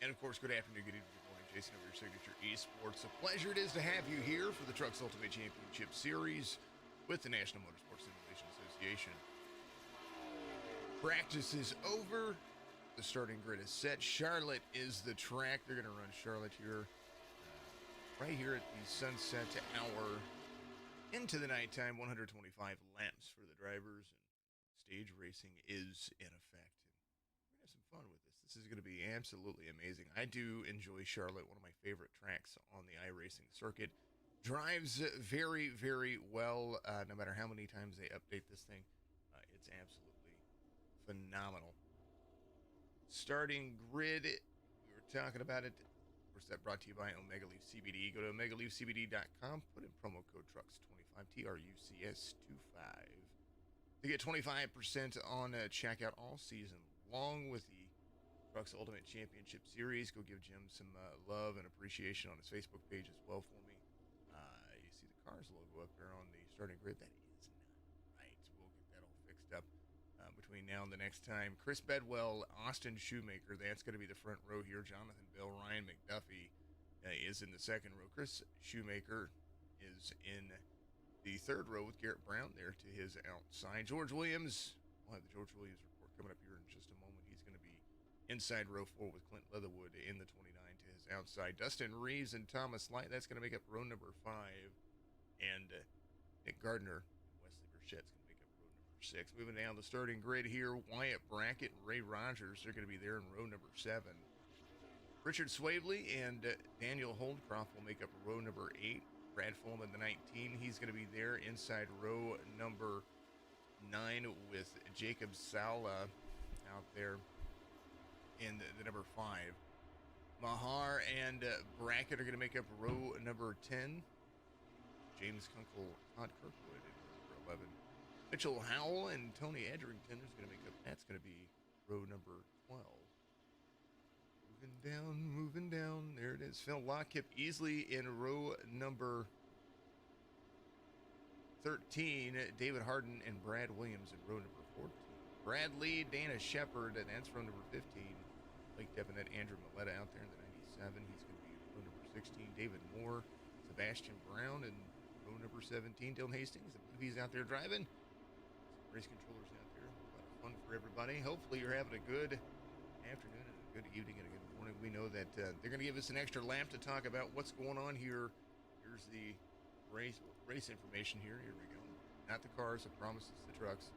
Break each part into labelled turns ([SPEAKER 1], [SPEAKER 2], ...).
[SPEAKER 1] And of course, good afternoon, good evening, good morning, Jason over your Signature Esports. A pleasure it is to have you here for the TRUCS Ultimate Championship Series with the National Motorsports Simulation Association. Practice is over. The starting grid is set. Charlotte is the track. They're going to run Charlotte here, right here at the sunset hour into the nighttime. 125 laps for the drivers, and stage racing is in effect. We're going to have some fun with this. This is going to be absolutely amazing. I do enjoy Charlotte, one of my favorite tracks on the iRacing circuit. Drives very, very well, no matter how many times they update this thing. It's absolutely phenomenal. Starting grid, we were talking about it. Of course, that brought to you by Omega Leaf CBD. Go to OmegaLeafCBD.com, put in promo code TRUCS25, TRUCS25, to get 25% on checkout all season long with the TRUCS Ultimate Championship Series. Go give Jim some love and appreciation on his Facebook page as well for me. You see the Cars logo up there on the starting grid. That is not right. We'll get that all fixed up between now and the next time. Chris Bedwell, Austin Shoemaker, that's going to be the front row here. Jonathan Bell, Ryan McDuffie is in the second row. Chris Shoemaker is in the third row with Garrett Brown there to his outside. George Williams, we'll have the George Williams report coming up here in just a moment. He's going to be inside row 4 with Clint Leatherwood in the 29 to his outside. Dustin Reeves and Thomas Light, that's going to make up row number 5. And Nick Gardner and Wesley Burchett's going to make up row number 6. Moving down the starting grid here, Wyatt Brackett and Ray Rogers, they're going to be there in row number 7. Richard Swavely and Daniel Holdcroft will make up row number 8. Brad Fulham in the 19, he's going to be there inside row number 9 with Jacob Sala out there in the number 5. Mahar and Brackett are going to make up row number 10. James Kunkel, Todd Kirkwood in number 11. Mitchell Howell and Tony Edrington is going to make up, that's going to be row number 12. Moving down, there it is. Phil Lockip easily in row number 13. David Harden and Brad Williams in row number 14. Brad Lee, Dana Shepard, and that's row number 15. Blake Devinet, Andrew Milletta out there in the 97. He's going to be in row number 16. David Moore, Sebastian Brown in row number 17. Dylan Hastings, I believe he's out there driving. Some race controllers out there. A lot of fun for everybody. Hopefully you're having a good afternoon and a good evening and a good morning. We know that they're going to give us an extra lap to talk about what's going on here. Here's the race information here. Here we go. Not the cars, I promise it's the trucks.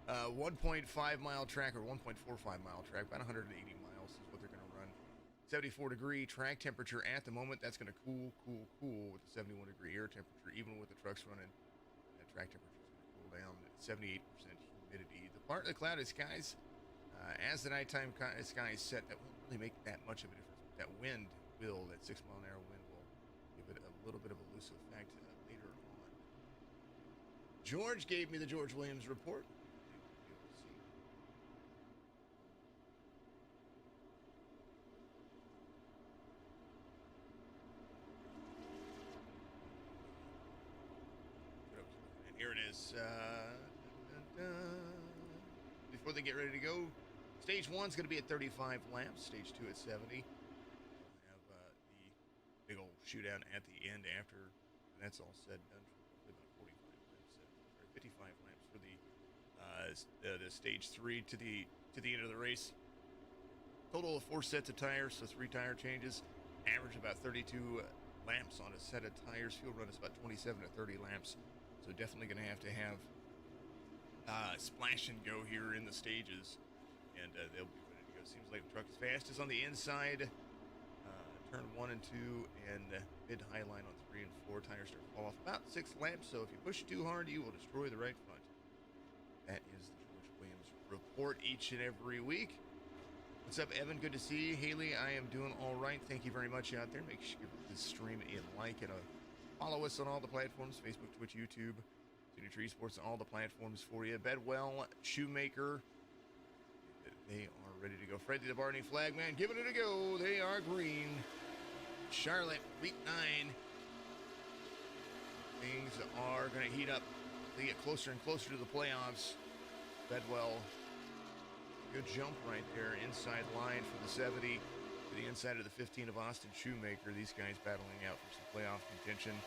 [SPEAKER 1] 1.5 mile track or 1.45 mile track, about 180 miles is what they're going to run. 74 degree track temperature at the moment. That's going to cool with the 71 degree air temperature. Even with the trucks running, that track temperature is going to cool down. 78% humidity. The partly cloudy skies. As the nighttime skies set, that won't really make that much of a difference. That wind will, that 6 mile an hour wind will give it a little bit of a loose effect later on. George gave me the George Williams report. And here it is. Before they get ready to go, stage 1's going to be at 35 laps, stage 2 at 70. We'll have the big old shootout at the end after, and that's all said and done, for about 45 laps, or 55 laps for the stage 3 to the end of the race. Total of 4 sets of tires, so 3 tire changes. Average about 32 laps on a set of tires. Fuel run is about 27 to 30 laps, so definitely going to have splash and go here in the stages, and they'll be ready to go. Seems like the truck is fastest on the inside, turn 1 and 2, and mid-high line on 3 and 4. Tires start to fall off about 6 laps, so if you push too hard, you will destroy the right front. That is the George Williams report each and every week. What's up, Evan? Good to see you. Haley, I am doing all right. Thank you very much out there. Make sure you give this stream a like and follow us on all the platforms, Facebook, Twitch, YouTube. Signature Esports, all the platforms for you. Bedwell, Shoemaker, they are ready to go. Freddie the Barney Flagman, giving it a go. They are green. Charlotte, week 9. Things are going to heat up. They get closer and closer to the playoffs. Bedwell Good jump right there, inside line for the 70 to the inside of the 15 of Austin Shoemaker. These guys battling out for some playoff contention.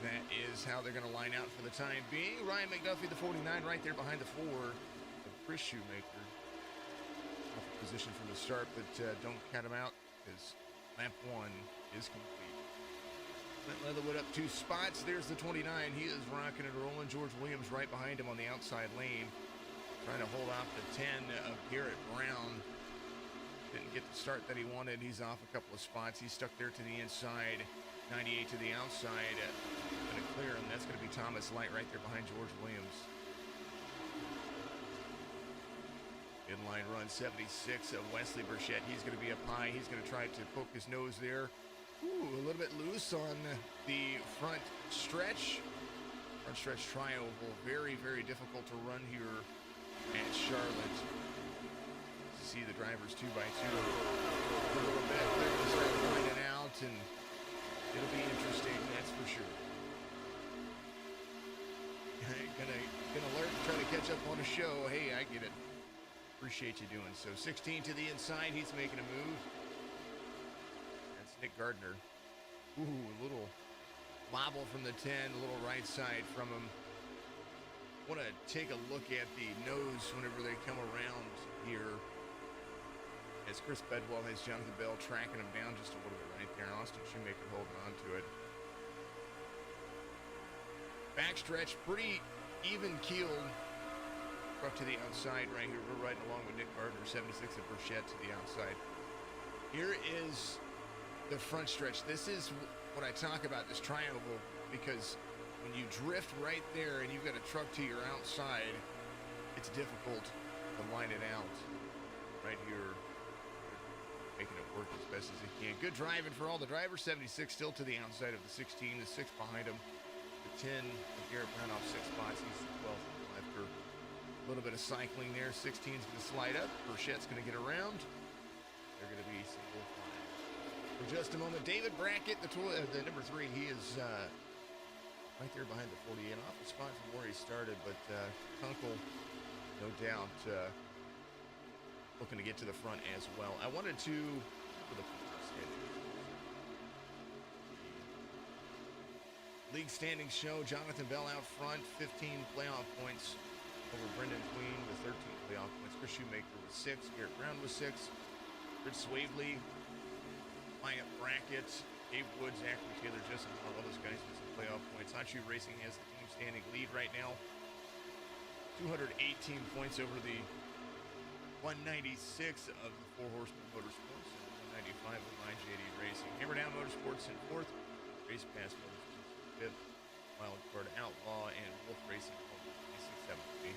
[SPEAKER 1] That is how they're going to line out for the time being. Ryan McDuffie, the 49, right there behind the 4 of Chris Shoemaker. Off position from the start, but don't count him out because lap 1 is complete. Clint Leatherwood up 2 spots. There's the 29. He is rocking and rolling. George Williams right behind him on the outside lane, trying to hold off the 10 of Garrett Brown. Didn't get the start that he wanted. He's off a couple of spots. He's stuck there to the inside. 98 to the outside. Going to clear him. That's going to be Thomas Light right there behind George Williams. Inline run 76 of Wesley Burchett. He's going to be up high. He's going to try to poke his nose there. Ooh, a little bit loose on the front stretch. Front stretch tri-oval. Very, very difficult to run here at Charlotte. See the drivers 2 by 2 a little bit. They're going to start lining out, and it'll be interesting, that's for sure. Gonna learn to try to catch up on a show. Hey, I get it. Appreciate you doing so. 16 to the inside. He's making a move. That's Nick Gardner. Ooh, a little bobble from the 10, a little right side from him. Want to take a look at the nose whenever they come around here. As Chris Bedwell has Jonathan Bell tracking him down just a little bit right there. Austin Shoemaker holding on to it. Backstretch, pretty even keeled. Up to the outside right here. We're riding along with Nick Gardner, 76 of Burchett to the outside. Here is the front stretch. This is what I talk about, this tri-oval, because when you drift right there and you've got a truck to your outside, it's difficult to line it out. Right here, making it work as best as it can. Good driving for all the drivers. 76 still to the outside of the 16, the 6 behind him. The 10 of Garrett Brown off 6 spots. He's the 12th after a little bit of cycling there. 16's going to slide up. Burchett's going to get around. They're going to be single file. For just a moment, David Brackett, the number 3, he is right there behind the 48, off the spot from where he started, but Kunkel, no doubt, looking to get to the front as well. I wanted to, for the league standings show, Jonathan Bell out front, 15 playoff points over Brendan Queen with 13 playoff points. Chris Shoemaker with 6, Garrett Brown with 6, Rich Swavely, Wyatt Brackett, Dave Woods, Zachary Taylor, Justin Hall, all those guys with some playoff points. Hot Shoe Racing has the team standing lead right now. 218 points over the 196 of the 4 Horsemen Motorsports and 195 of IJD Racing. Hammer Down Motorsports in 4th, Race Pass Motorsports in 5th, Wild Card Outlaw and Wolf Racing in 26th, 7th.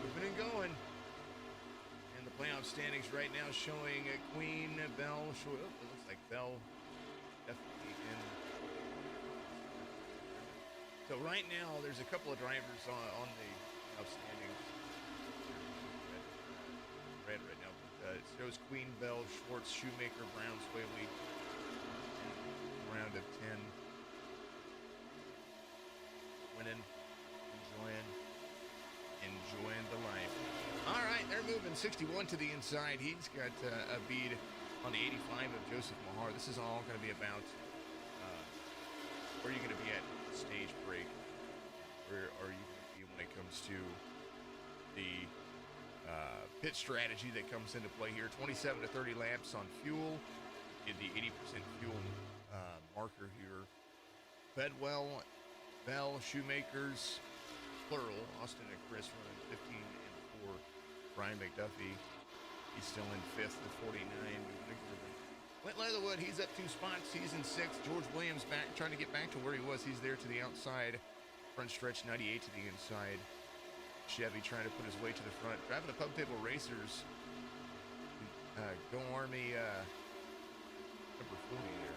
[SPEAKER 1] Moving and going. And the playoff standings right now showing Queen, Bell, it looks like Bell definitely in. So right now there's a couple of drivers on the playoff standings. Red right now, but it shows Queen, Bell, Schwartz, Shoemaker, Brown, Swaley, round of 10. Winning, enjoying the life. All right, they're moving 61 to the inside. He's got a bead on the 85 of Joseph Mahar. This is all going to be about where are you going to be at stage break? Where are you going to be when it comes to the pit strategy that comes into play here? 27 to 30 laps on fuel. Get the 80% fuel marker here. Bedwell, Bell, Shoemakers, plural. Austin and Chris running 15 and 4. Brian McDuffie, he's still in 5th at 49. Clint Leatherwood, he's up 2 spots. He's in 6th. George Williams back, trying to get back to where he was. He's there to the outside. Front stretch 98 to the inside. Chevy trying to put his way to the front. Driving the Pub Table Racers. Go Army number 40 there.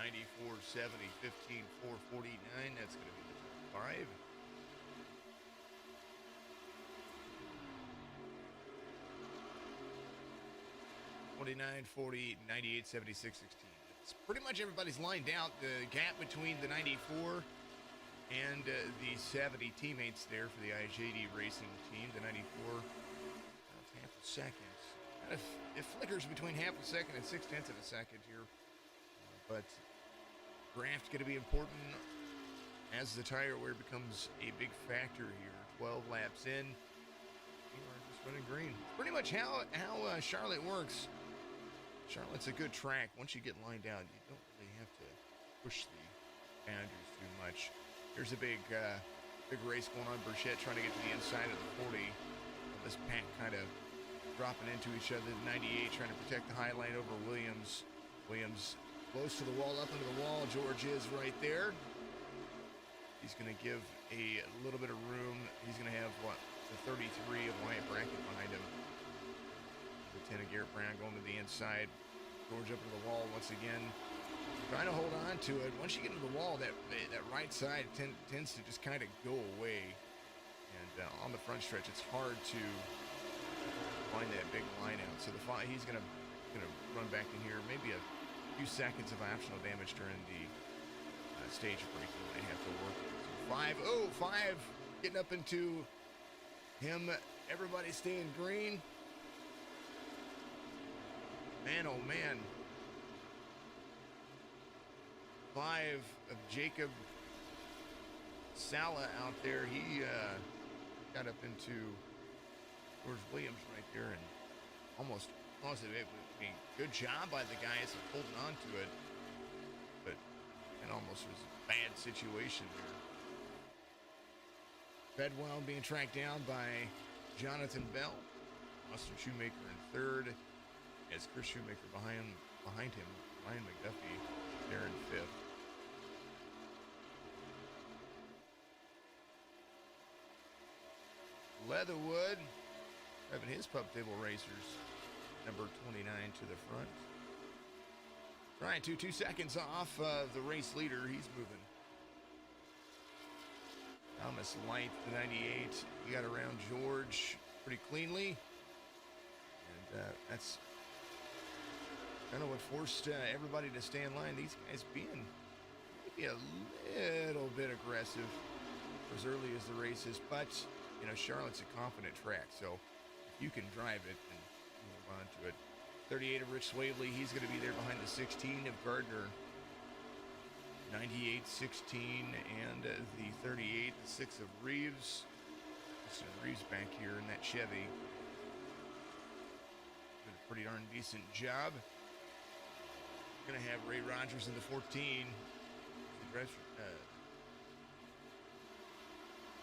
[SPEAKER 1] 94, 70, 15, 449. That's going to be the top 5. $49, 40, 98, 76, 16. It's pretty much everybody's lined out. The gap between the 94 and the 70 teammates there for the IJD racing team. The 94, about half a second. It flickers between half a second and 0.6 of a second here. But draft's going to be important as the tire wear becomes a big factor here. 12 laps in. You are just running green. Pretty much how Charlotte works. Charlotte's a good track. Once you get lined out, you don't really have to push the boundaries too much. There's a big race going on. Burchett trying to get to the inside of the 40. This pack kind of dropping into each other. The 98 trying to protect the high line over Williams. Williams close to the wall, up into the wall. George is right there. He's going to give a little bit of room. He's going to have, the 33 of Wyatt Brackett behind him. Lieutenant Garrett Brown going to the inside. George up into the wall once again. Trying to hold on to it. Once you get into the wall, that right side tends to just kind of go away. And on the front stretch, it's hard to find that big line out. So he's gonna run back in here. Maybe a few seconds of optional damage during the stage break. He might have to work. 5 getting up into him. Everybody staying green. Man, oh man. 5 of Jacob Sala out there. He got up into George Williams right there and almost it would be a good job by the guys of holding on to it, but it almost was a bad situation there. Bedwell being tracked down by Jonathan Bell. Austin Shoemaker in third, as Chris Shoemaker behind him, Ryan McDuffie there in fifth. Leatherwood having his pub table racers, number 29 to the front. Trying to 2 seconds off of the race leader. He's moving. Thomas Light, the 98. He got around George pretty cleanly. And that's kind of what forced everybody to stay in line. These guys being maybe a little bit aggressive as early as the race is, but you know, Charlotte's a confident track, so if you can drive it and move on to it. 38 of Rich Swavely, he's going to be there behind the 16 of Gardner. 98, 16, and the 38, the 6 of Reeves. Reeves back here in that Chevy. Did a pretty darn decent job. Going to have Ray Rogers in the 14.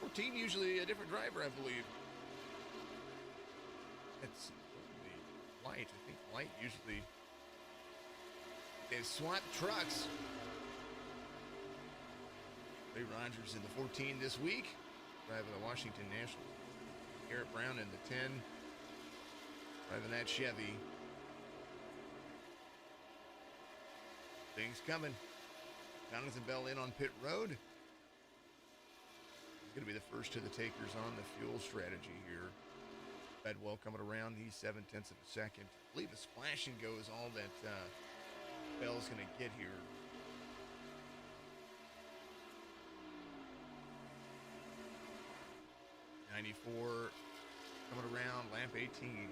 [SPEAKER 1] 14 usually a different driver, I believe. It's the Light. I think Light usually is SWAT trucks. Ray Rogers in the 14 this week, driving the Washington Nationals. Garrett Brown in the 10, driving that Chevy. Things coming. Jonathan Bell in on pit road. He's going to be the first to the takers on the fuel strategy here. Bedwell coming around. He's 0.7 of a second. I believe a splash and go is all that Bell's going to get here. '94 coming around, lap 18.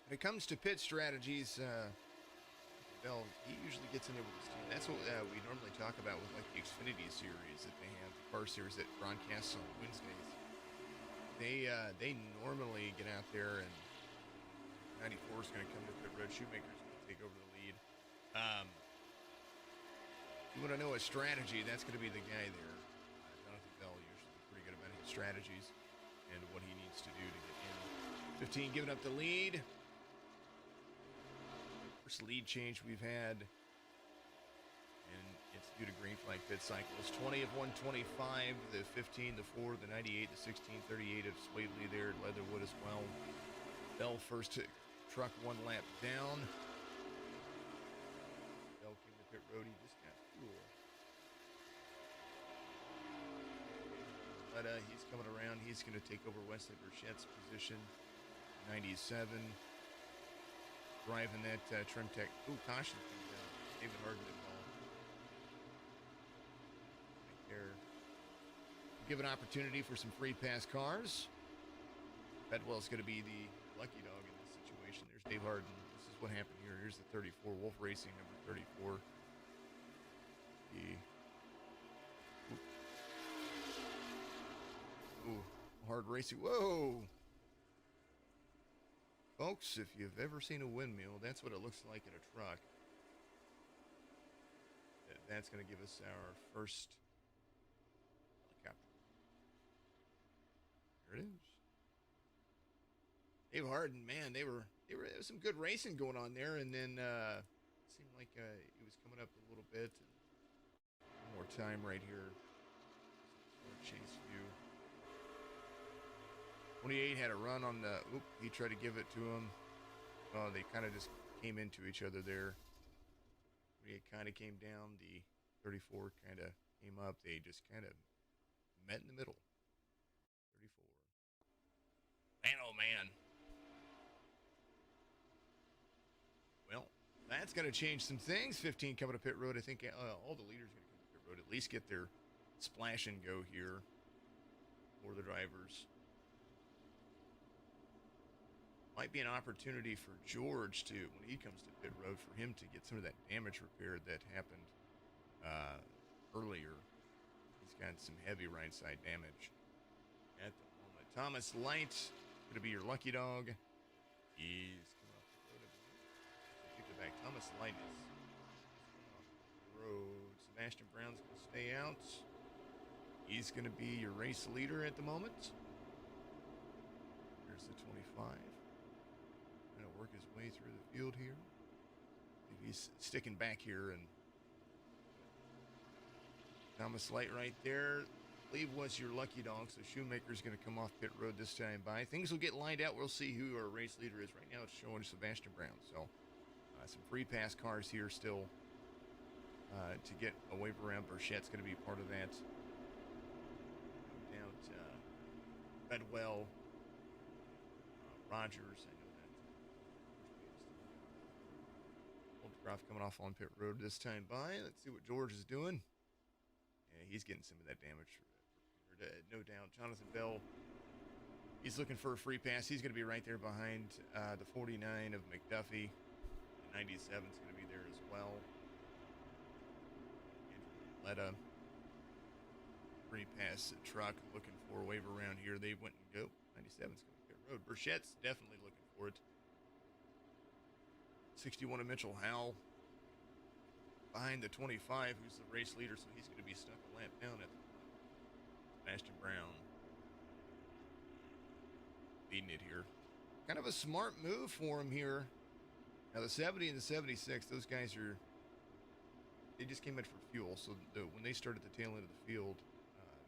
[SPEAKER 1] When it comes to pit strategies, Bell, he usually gets in there with his team. That's what we normally talk about with like the Xfinity series that they have, the car series that broadcasts on Wednesdays. They normally get out there, and 94 is going to come to pit road. Shoemaker's going to take over the lead. You want to know a strategy, that's going to be the guy there. Jonathan Bell usually pretty good about his strategies and what he needs to do to get in. 15 giving up the lead. First lead change we've had due to green flag pit cycles. 20 of 125, the 15, the 4, the 98, the 16, 38 of Swavely there at Leatherwood as well. Bell first to truck 1 lap down. Bell came to pit road, he just got fuel. He's coming around, he's going to take over Wesley Burchett's position. 97. Driving that trim tech. Ooh, caution came down. David Harden involved. Right there. Give an opportunity for some free pass cars. Bedwell's going to be the lucky dog in this situation. There's Dave Harden. This is what happened here. Here's the 34. Wolf Racing, number 34. Ooh, hard racing. Whoa! Folks, if you've ever seen a windmill, that's what it looks like in a truck. That's going to give us our first helicopter. There it is. Dave Harden, man, there was some good racing going on there, and then it seemed like it was coming up a little bit. One more time right here. Chase view. 28 had a run on the, he tried to give it to him. Oh, they kind of just came into each other there. 28 kind of came down. The 34 kind of came up. They just kind of met in the middle. 34. Man, oh man. Well, that's going to change some things. 15 coming to pit road. I think all the leaders are going to come to pit road. At least get their splash and go here for the drivers. Might be an opportunity for George to, when he comes to pit road, for him to get some of that damage repaired that happened earlier. He's got some heavy right side damage at the moment. Thomas Light, going to be your lucky dog. He's coming off the road. Take it back. Thomas Light is coming off the road. Sebastian Brown's going to stay out. He's going to be your race leader at the moment. Here's the 25. Work his way through the field here. He's sticking back here, and Thomas Light right there, I believe, was your lucky dog. So Shoemaker's going to come off pit road this time by. Things will get lined out. We'll see who our race leader is. Right now it's showing Sebastian Brown. So some free pass cars here still to get a wave around. Burchett's going to be part of that. No doubt. Bedwell, Rogers, coming off on pit road this time by. Let's see what George is doing. Yeah, he's getting some of that damage. No doubt. Jonathan Bell, he's looking for a free pass. He's going to be right there behind the 49 of McDuffie. The 97 is going to be there as well. Letta, free pass truck, looking for a wave around here. They went and go. 97's going to pit road. Burchett's definitely looking for it. 61 of Mitchell Howell behind the 25, who's the race leader, so he's going to be stuck a lap down at the Sebastian Brown leading it here. Kind of a smart move for him here. Now the 70 and the 76, those guys they just came in for fuel, so when they start at the tail end of the field,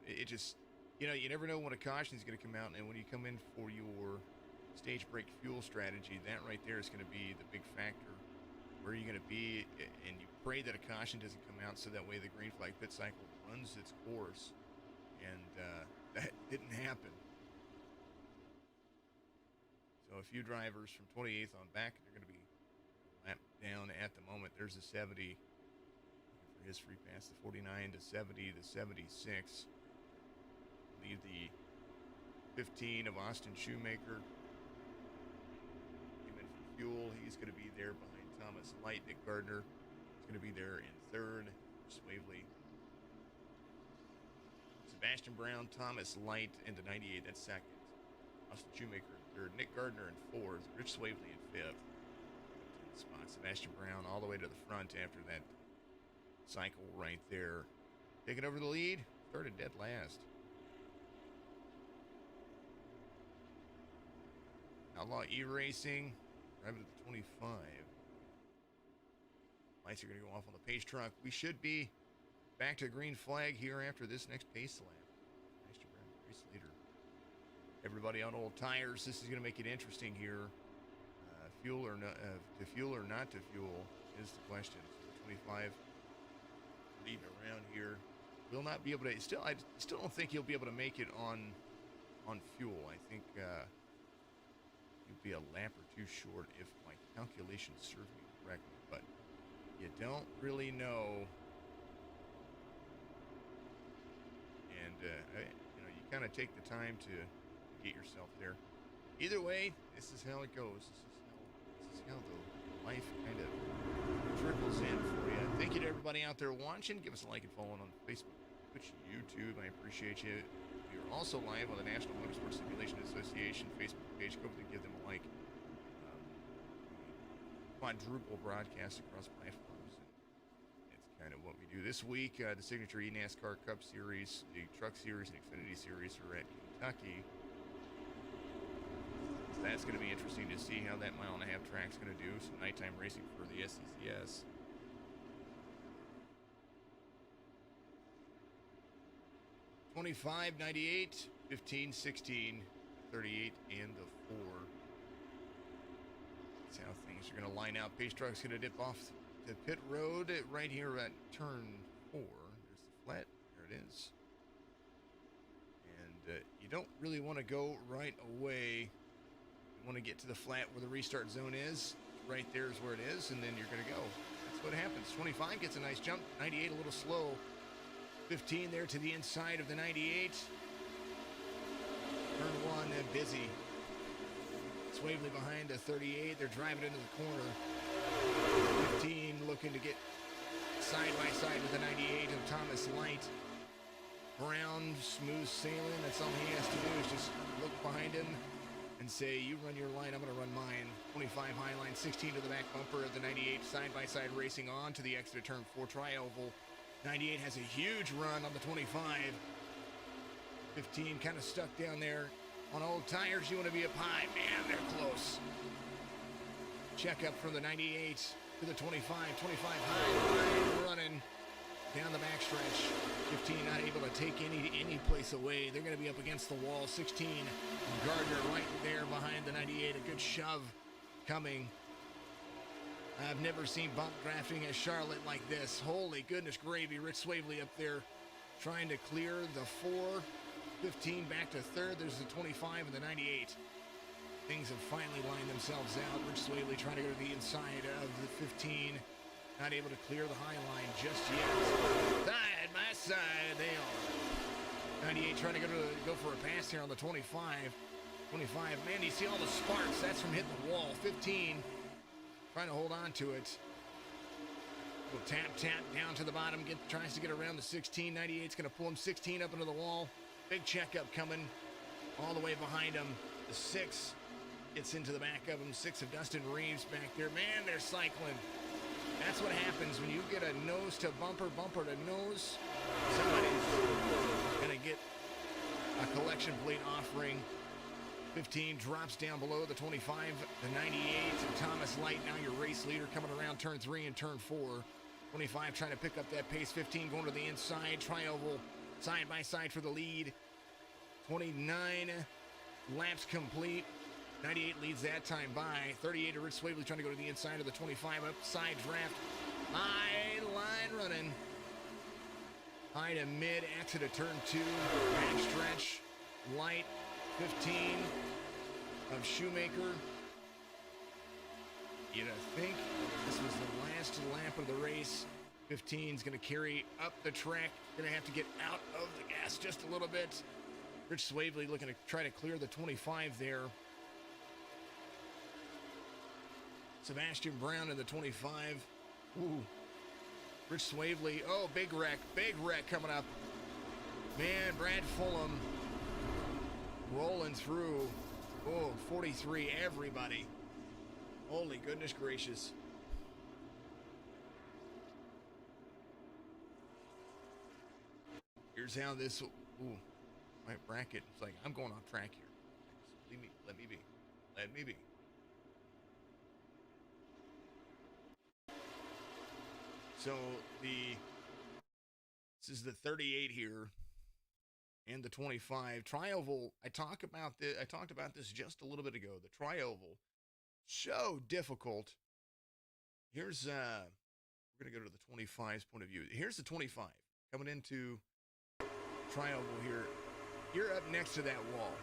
[SPEAKER 1] it just, you never know when a caution is going to come out, and when you come in for your stage break fuel strategy, that right there is going to be the big factor. Where are you going to be? And you pray that a caution doesn't come out, so that way the green flag pit cycle runs its course. And that didn't happen. So a few drivers from 28th on back, they're going to be lapped down at the moment. There's the 70 looking for his free pass, the 49, the 70, the 76. Leave the 15 of Austin Shoemaker. Fuel. He's going to be there behind Thomas Light. Nick Gardner is going to be there in third. Swavely. Sebastian Brown, Thomas Light, and the 98, that's second. Austin Shoemaker in third. Nick Gardner in fourth. Rich Swavely in fifth. Spot Sebastian Brown all the way to the front after that cycle right there. Taking over the lead. Third and dead last. Outlaw iRacing. Driving to the 25. Lights are going to go off on the pace truck. We should be back to green flag here after this next pace lap. Nice to grab race leader. Everybody on old tires. This is going to make it interesting here. Fuel or not to fuel or not to fuel is the question. So the 25 leading around here will not be able to. I still don't think he'll be able to make it on fuel. I think he'll be a lap or two short if my calculations serve me correctly. But you don't really know. And you kind of take the time to get yourself there. Either way, this is how it goes. This is how the life kind of trickles in for you. Thank you to everybody out there watching. Give us a like and follow on Facebook, Twitch, YouTube. I appreciate you. We are also live on the National Motorsports Simulation Association Facebook page. Go over and give them a like. Quadruple broadcast across platforms. And it's kind of what we do. This week, the Signature NASCAR Cup Series, the TRUCS Series, and Xfinity Series are at Kentucky. So that's going to be interesting to see how that mile-and-a-half track's going to do. Some nighttime racing for the SCCS. $25, $98, $15, $16, $38, and the 4. That's how things are going to line out. Pace truck's going to dip off the pit road right here at turn 4. There's the flat. There it is. And you don't really want to go right away. You want to get to the flat where the restart zone is. Right there is where it is, and then you're going to go. That's what happens. 25 gets a nice jump. 98 a little slow. 15 there to the inside of the 98. Turn 1 busy. Swavely behind the 38. They're driving into the corner. 15 looking to get side by side with the 98 of Thomas Light. Brown, smooth sailing. That's all he has to do is just look behind him and say, you run your line, I'm going to run mine. 25 high line, 16 to the back bumper of the 98, side-by-side racing on to the exit of turn 4 tri-oval. 98 has a huge run on the 25. 15 kind of stuck down there. On old tires, you want to be up high. Man, they're close. Check up from the 98 to the 25. 25 high, running down the backstretch. 15 not able to take any place away. They're going to be up against the wall. 16 Gardner right there behind the 98. A good shove coming. I've never seen bump drafting at Charlotte like this. Holy goodness gravy. Rich Swavely up there trying to clear the 4. 15 back to third. There's the 25 and the 98. Things have finally lined themselves out. Rich Swavely trying to go to the inside of the 15. Not able to clear the high line just yet. Side by side, they are. 98 trying to go for a pass here on the 25. 25, man, you see all the sparks. That's from hitting the wall. 15 trying to hold on to it. Little tap down to the bottom. Tries to get around the 16. 98's going to pull him 16 up into the wall. Big checkup coming all the way behind him. The 6 gets into the back of him. 6 of Dustin Reeves back there. Man, they're cycling. That's what happens when you get a nose to bumper, bumper to nose. Somebody's going to get a collection plate offering. 15 drops down below the 25, the 98. Thomas Light, now your race leader, coming around turn 3 and turn 4. 25 trying to pick up that pace. 15 going to the inside. Tri-oval side by side for the lead. 29 laps complete. 98 leads that time by. 38 of Rich Swavely trying to go to the inside of the 25. Upside draft. High line running. High to mid. Exit of turn 2. Backstretch. Light. 15 of Shoemaker. You'd think this was the last lap of the race. 15 is going to carry up the track. Going to have to get out of the gas just a little bit. Rich Swavely looking to try to clear the 25 there. Sebastian Brown in the 25. Ooh. Rich Swavely. Oh, big wreck coming up. Man, Brad Fulham rolling through. Oh, 43, everybody. Holy goodness gracious. Here's how this, my bracket, it's like, I'm going off track here. Let me be. So the This is the 38 here and the 25. Tri-oval, I talked about this just a little bit ago. The tri-oval, so difficult. Here's, we're going to go to the 25's point of view. Here's the 25 coming into tri-oval here. You're up next to that wall.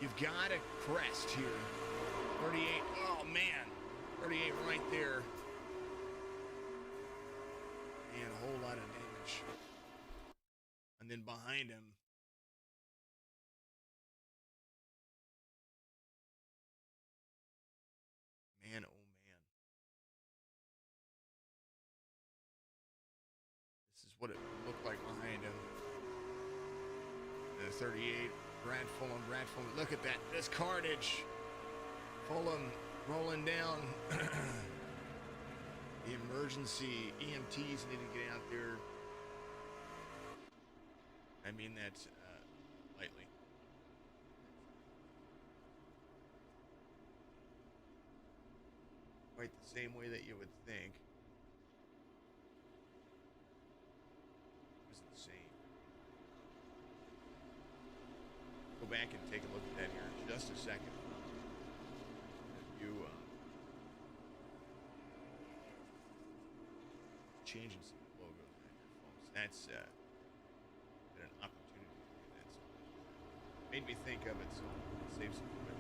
[SPEAKER 1] You've got a crest here. 38, oh man, 38 right there. And a whole lot of damage. And then behind him, man, oh man. This is what it looked like behind him. The 38, Brad Fulham. Look at that, this carnage. Fulham rolling down. The emergency EMTs need to get out there. I mean that lightly. Quite the same way that you would think. It was insane. Go back and take a look at that here in just a second. If you changing some logos on your phones. That's been an opportunity to do that. So made me think of it, so I'll save some time.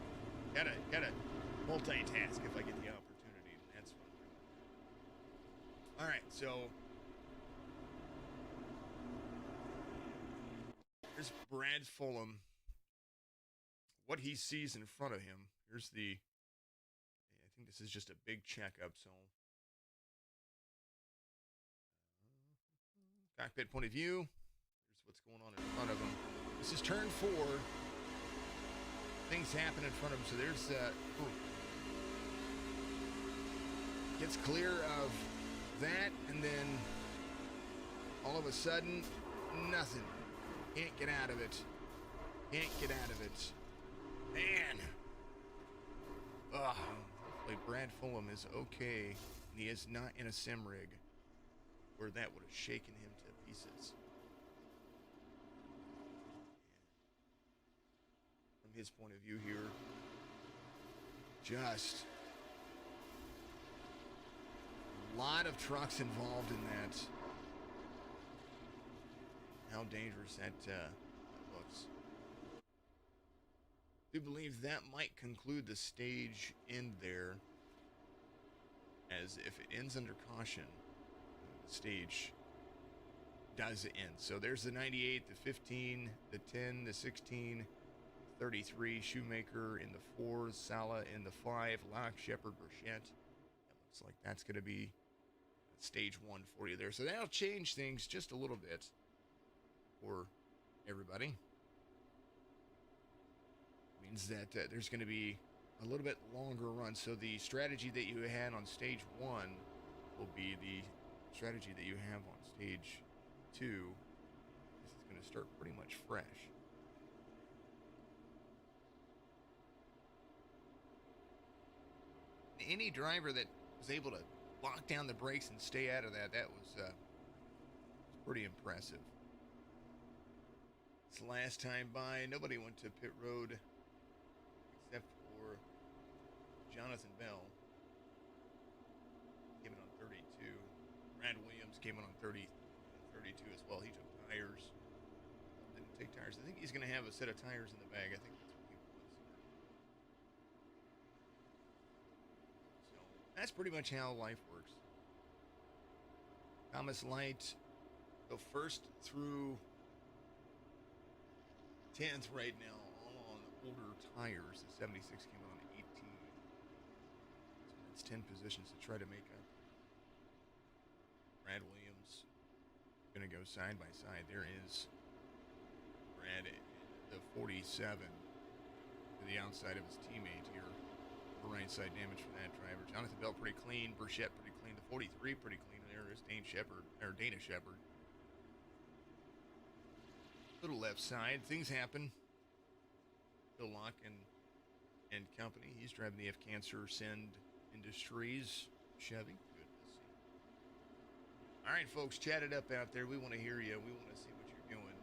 [SPEAKER 1] Gotta multitask if I get the opportunity, and that's what I'm doing. All right, so here's Brad Fulham. What he sees in front of him. Here's the. I think this is just a big checkup, so. Cockpit point of view. Here's what's going on in front of him. This is turn 4. Things happen in front of him. So there's gets clear of that, and then all of a sudden, nothing. Can't get out of it. Man. Hopefully Brad Fulham is okay, and he is not in a sim rig where that would have shaken him to pieces. From his point of view here, just a lot of trucks involved in that. How dangerous that looks. I do believe that might conclude the stage end there, as if it ends under caution, the stage does end. So there's the 98, the 15, the 10, the 16, 33, Shoemaker in the 4, Sala in the 5, Locke, Shepard, Burchett. That looks like that's going to be stage 1 for you there. So that'll change things just a little bit for everybody. Means that there's going to be a little bit longer run. So the strategy that you had on stage 1 will be the strategy that you have on stage 2. This is going to start pretty much fresh. Any driver that was able to lock down the brakes and stay out of that was pretty impressive. This last time by, nobody went to pit road except for Jonathan Bell. Came in on 32. Brad Williams came in on 32 as well. He took tires. Didn't take tires. I think he's going to have a set of tires in the bag. I think that's what he wants. So that's pretty much how life works. Thomas Light go first through 10th right now, all on older tires. The 76 came on 18. So that's 10 positions to try to make up. Brad Williams going to go side by side. There is Brad, the 47, to the outside of his teammate here. The right side damage for that driver. Jonathan Bell pretty clean. Burchett pretty clean. The 43 pretty clean. There is Dana Shepard. Little left side. Things happen. Bill Locke and company. He's driving the F Cancer Send Industries Chevy. Good to see. All right, folks, chat it up out there. We want to hear you. We want to see what you're doing.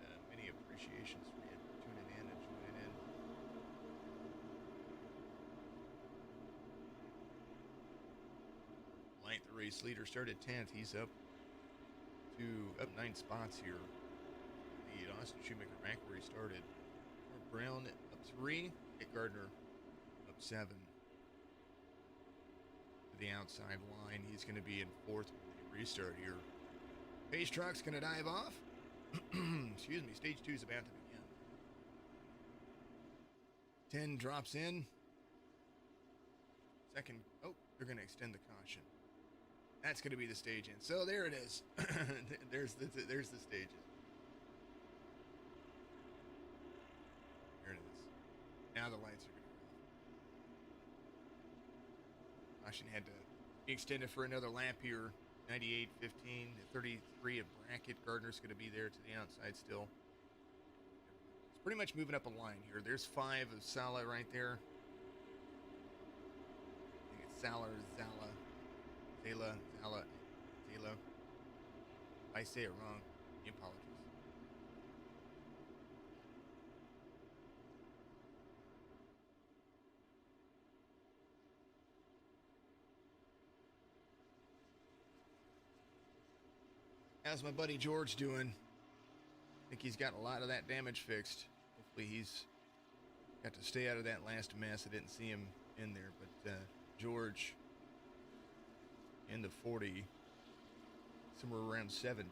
[SPEAKER 1] And many appreciations for you tuning in and joining in. Light the race leader started 10th. He's up 9 spots here. The Austin Shoemaker back where he started. Brown up 3. Kit Gardner up 7. To the outside line. He's going to be in 4th when they restart here. Pace Truck's going to dive off. Excuse me. Stage 2 is about to begin. 10 drops in. Second. Oh, they're going to extend the caution. That's going to be the stage end. So there it is. there's the stages. Here it is. Now the lights are going to go off. Caution had to be extended for another lap here. 98, 15, 33 of Brackett. Gardner's going to be there to the outside still. It's pretty much moving up a line here. There's 5 of Sala right there. I think it's Sala or Zala. Zala. If I say it wrong, apologies. How's my buddy George doing? I think he's got a lot of that damage fixed. Hopefully he's got to stay out of that last mess. I didn't see him in there, but George in the 40, somewhere around 17.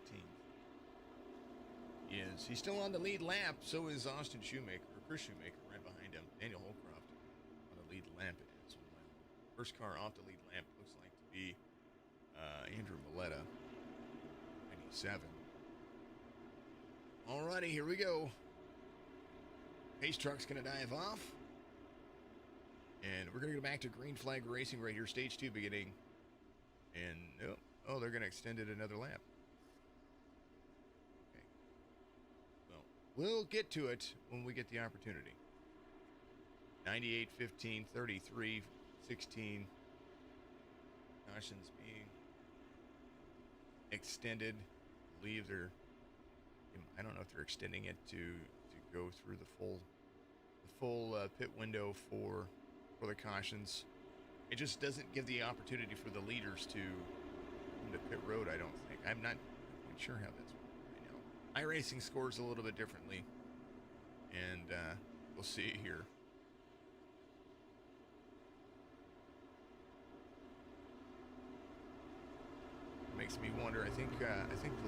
[SPEAKER 1] He's still on the lead lap. So is Austin Shoemaker, or Chris Shoemaker, right behind him. Daniel Holcroft on the lead lap as well. First car off the lead lap looks like to be Andrew Milletta, 97. Alrighty, here we go. Pace Truck's gonna dive off, and we're gonna go back to green flag racing right here, stage 2 beginning. And oh, they're gonna extend it another lap. Okay. Well, we'll get to it when we get the opportunity. 98, 15, 33, 16. Cautions being extended. I believe I don't know if they're extending it to go through the full pit window for the cautions. It just doesn't give the opportunity for the leaders to come to pit road, I don't think. I'm not quite sure how that's working right now. iRacing scores a little bit differently, and we'll see here. It makes me wonder. I think the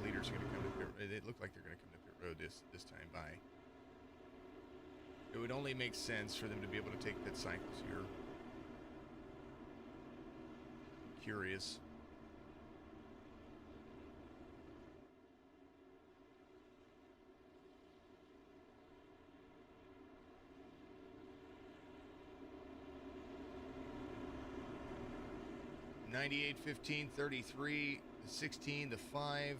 [SPEAKER 1] leaders are going to come to pit road. It looked like they're going to come to pit road this time by. It would only make sense for them to be able to take pit cycles here. Curious. $98, 15, 33, the 16, the 5. Let's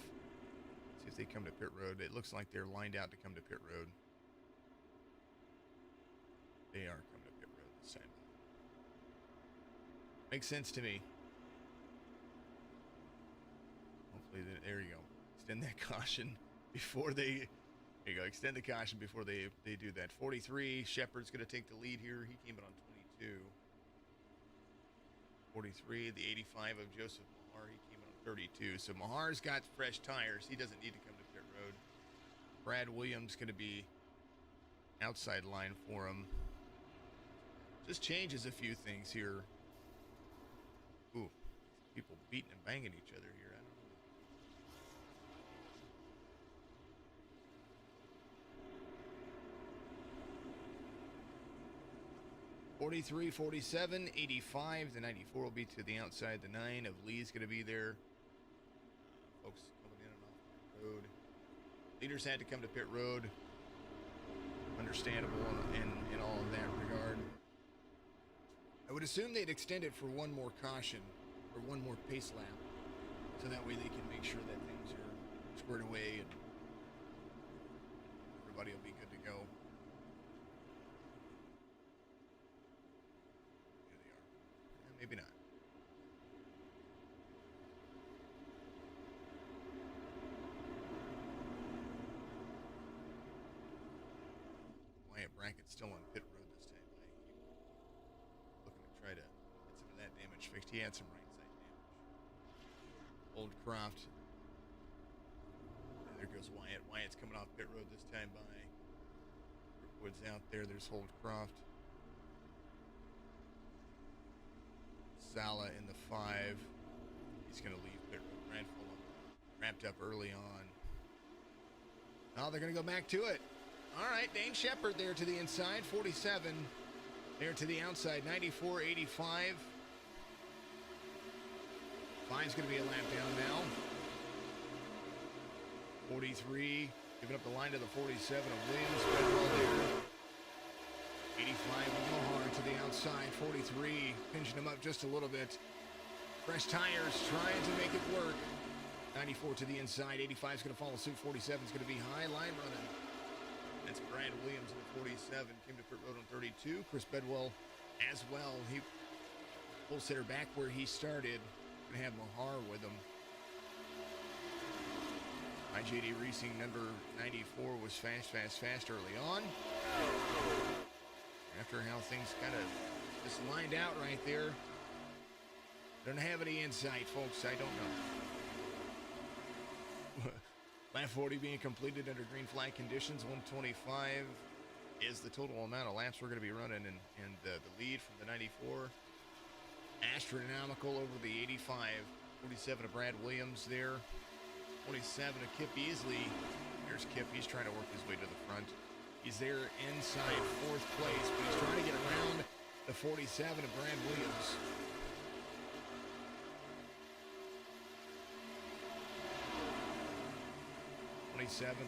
[SPEAKER 1] see if they come to pit road. It looks like they're lined out to come to pit road. They are coming to pit road this time. Makes sense to me. Hopefully, there you go. Extend that caution before they. There you go. Extend the caution before they do that. 43. Shepard's going to take the lead here. He came in on 22. 43. The 85 of Joseph Mahar. He came in on 32. So Mahar's got fresh tires. He doesn't need to come to pit road. Brad Williams going to be outside line for him. Just changes a few things here. Ooh, people beating and banging each other here. I don't know. 43, 47, 85. The 94 will be to the outside. The 9 of Lee's going to be there. Folks coming in and off the road. Leaders had to come to pit road. Understandable in all of that regard. I would assume they'd extend it for one more caution or one more pace lap, so that way they can make sure that things are squared away and everybody will be good to go. Here they are. Maybe not. damage fixed. He had some right side damage. Old Croft. And there goes Wyatt. Wyatt's coming off pit road this time by. Woods out there. There's Holdcroft. Sala in the 5. He's going to leave pit road. Brad Fulham wrapped up early on. Oh, they're going to go back to it. All right, Dane Shepard there to the inside. 47 there to the outside. 94.85. 5's going to be a lap down now. 43. Giving up the line to the 47 of Williams. Bedwell there. 85 of Mahar to the outside. 43 pinching him up just a little bit. Fresh tires trying to make it work. 94 to the inside. 85 is going to follow suit. 47 is going to be high line running. That's Brad Williams in the 47. Came to pit road on 32. Chris Bedwell as well. He full sitter back where he started. Going to have Mahar with him. IJD Racing number 94 was fast early on. After how things kind of just lined out right there. Don't have any insight, folks. I don't know. Lap 40 being completed under green flag conditions. 125 is the total amount of laps we're going to be running. And the lead from the 94. Astronomical over the 85. 47 of Brad Williams there. 27 of Kip Easley. There's Kip. He's trying to work his way to the front. He's there inside 4th place, but he's trying to get around the 47 of Brad Williams.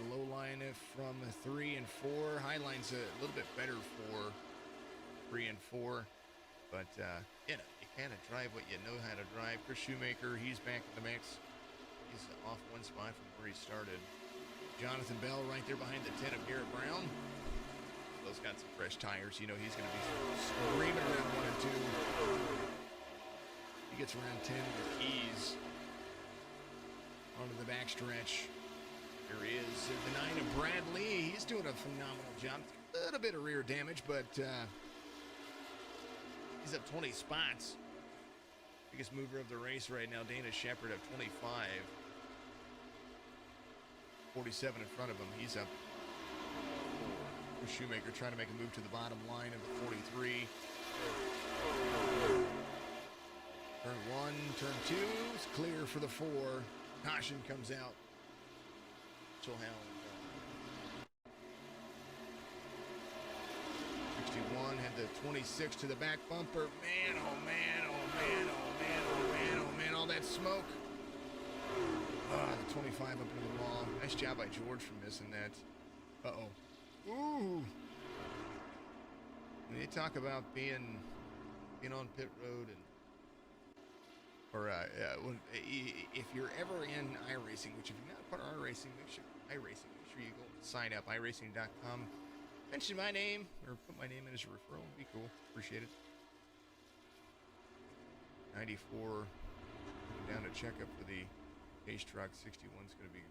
[SPEAKER 1] Low line from 3 and 4. High line's a little bit better for 3 and 4. But, you kind of drive what you know how to drive. Chris Shoemaker, he's back in the mix. He's off one spot from where he started. Jonathan Bell right there behind the 10 of Garrett Brown. Bell's got some fresh tires. You know he's going to be screaming around 1 and 2. He gets around 10 with ease. Onto the backstretch. There is the 9 of Bradley. He's doing a phenomenal job. A little bit of rear damage, but he's up 20 spots. Biggest mover of the race right now, Dana Shepard at 25. 47 in front of him. He's up 4. Shoemaker trying to make a move to the bottom line of the 43. Turn 1, turn 2 is clear for the 4. Caution comes out. Mitchell Howland. 61 had the 26 to the back bumper. Man, oh man, oh man, oh man, oh man, oh man, all that smoke. The 25 up into the wall. Nice job by George for missing that. Uh-oh. Ooh. When they talk about being on pit road and if you're ever in iRacing, which if you're not part of iRacing, make sure you go sign up, iRacing.com. Mention my name, or put my name in as a referral. It'd be cool. Appreciate it. 94 down to check up for the Pace Truck. 61's going to be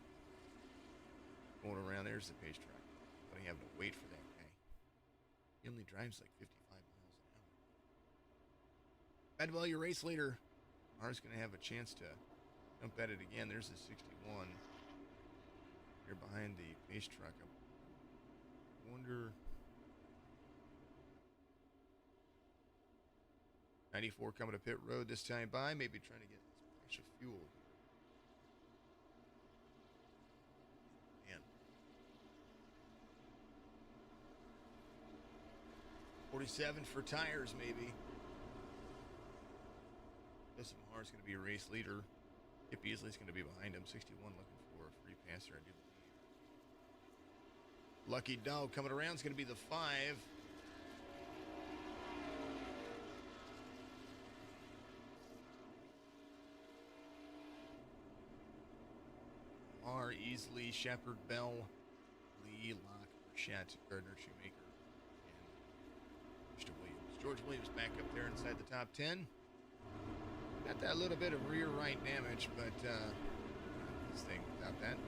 [SPEAKER 1] going around. There's the Pace Truck. But having to wait for that guy. He only drives like 55 miles an hour. Bedwell, your race leader. Mars going to have a chance to jump at it again. There's the 61. You're behind the Pace Truck. I wonder. 94 coming to pit road this time by. Maybe trying to get this splash of fuel. Man. 47 for tires, maybe. Justin Mahar's going to be a race leader. Kip Easley's going to be behind him. 61 looking for a free passer, I do believe. Lucky Dog coming around is going to be the 5. Mahar, Easley, Shepard, Bell, Lee, Locke, Burchett, Gardner, Shoemaker, and Mr. Williams. George Williams back up there inside the top 10. Got that little bit of rear right damage, but this thing without that.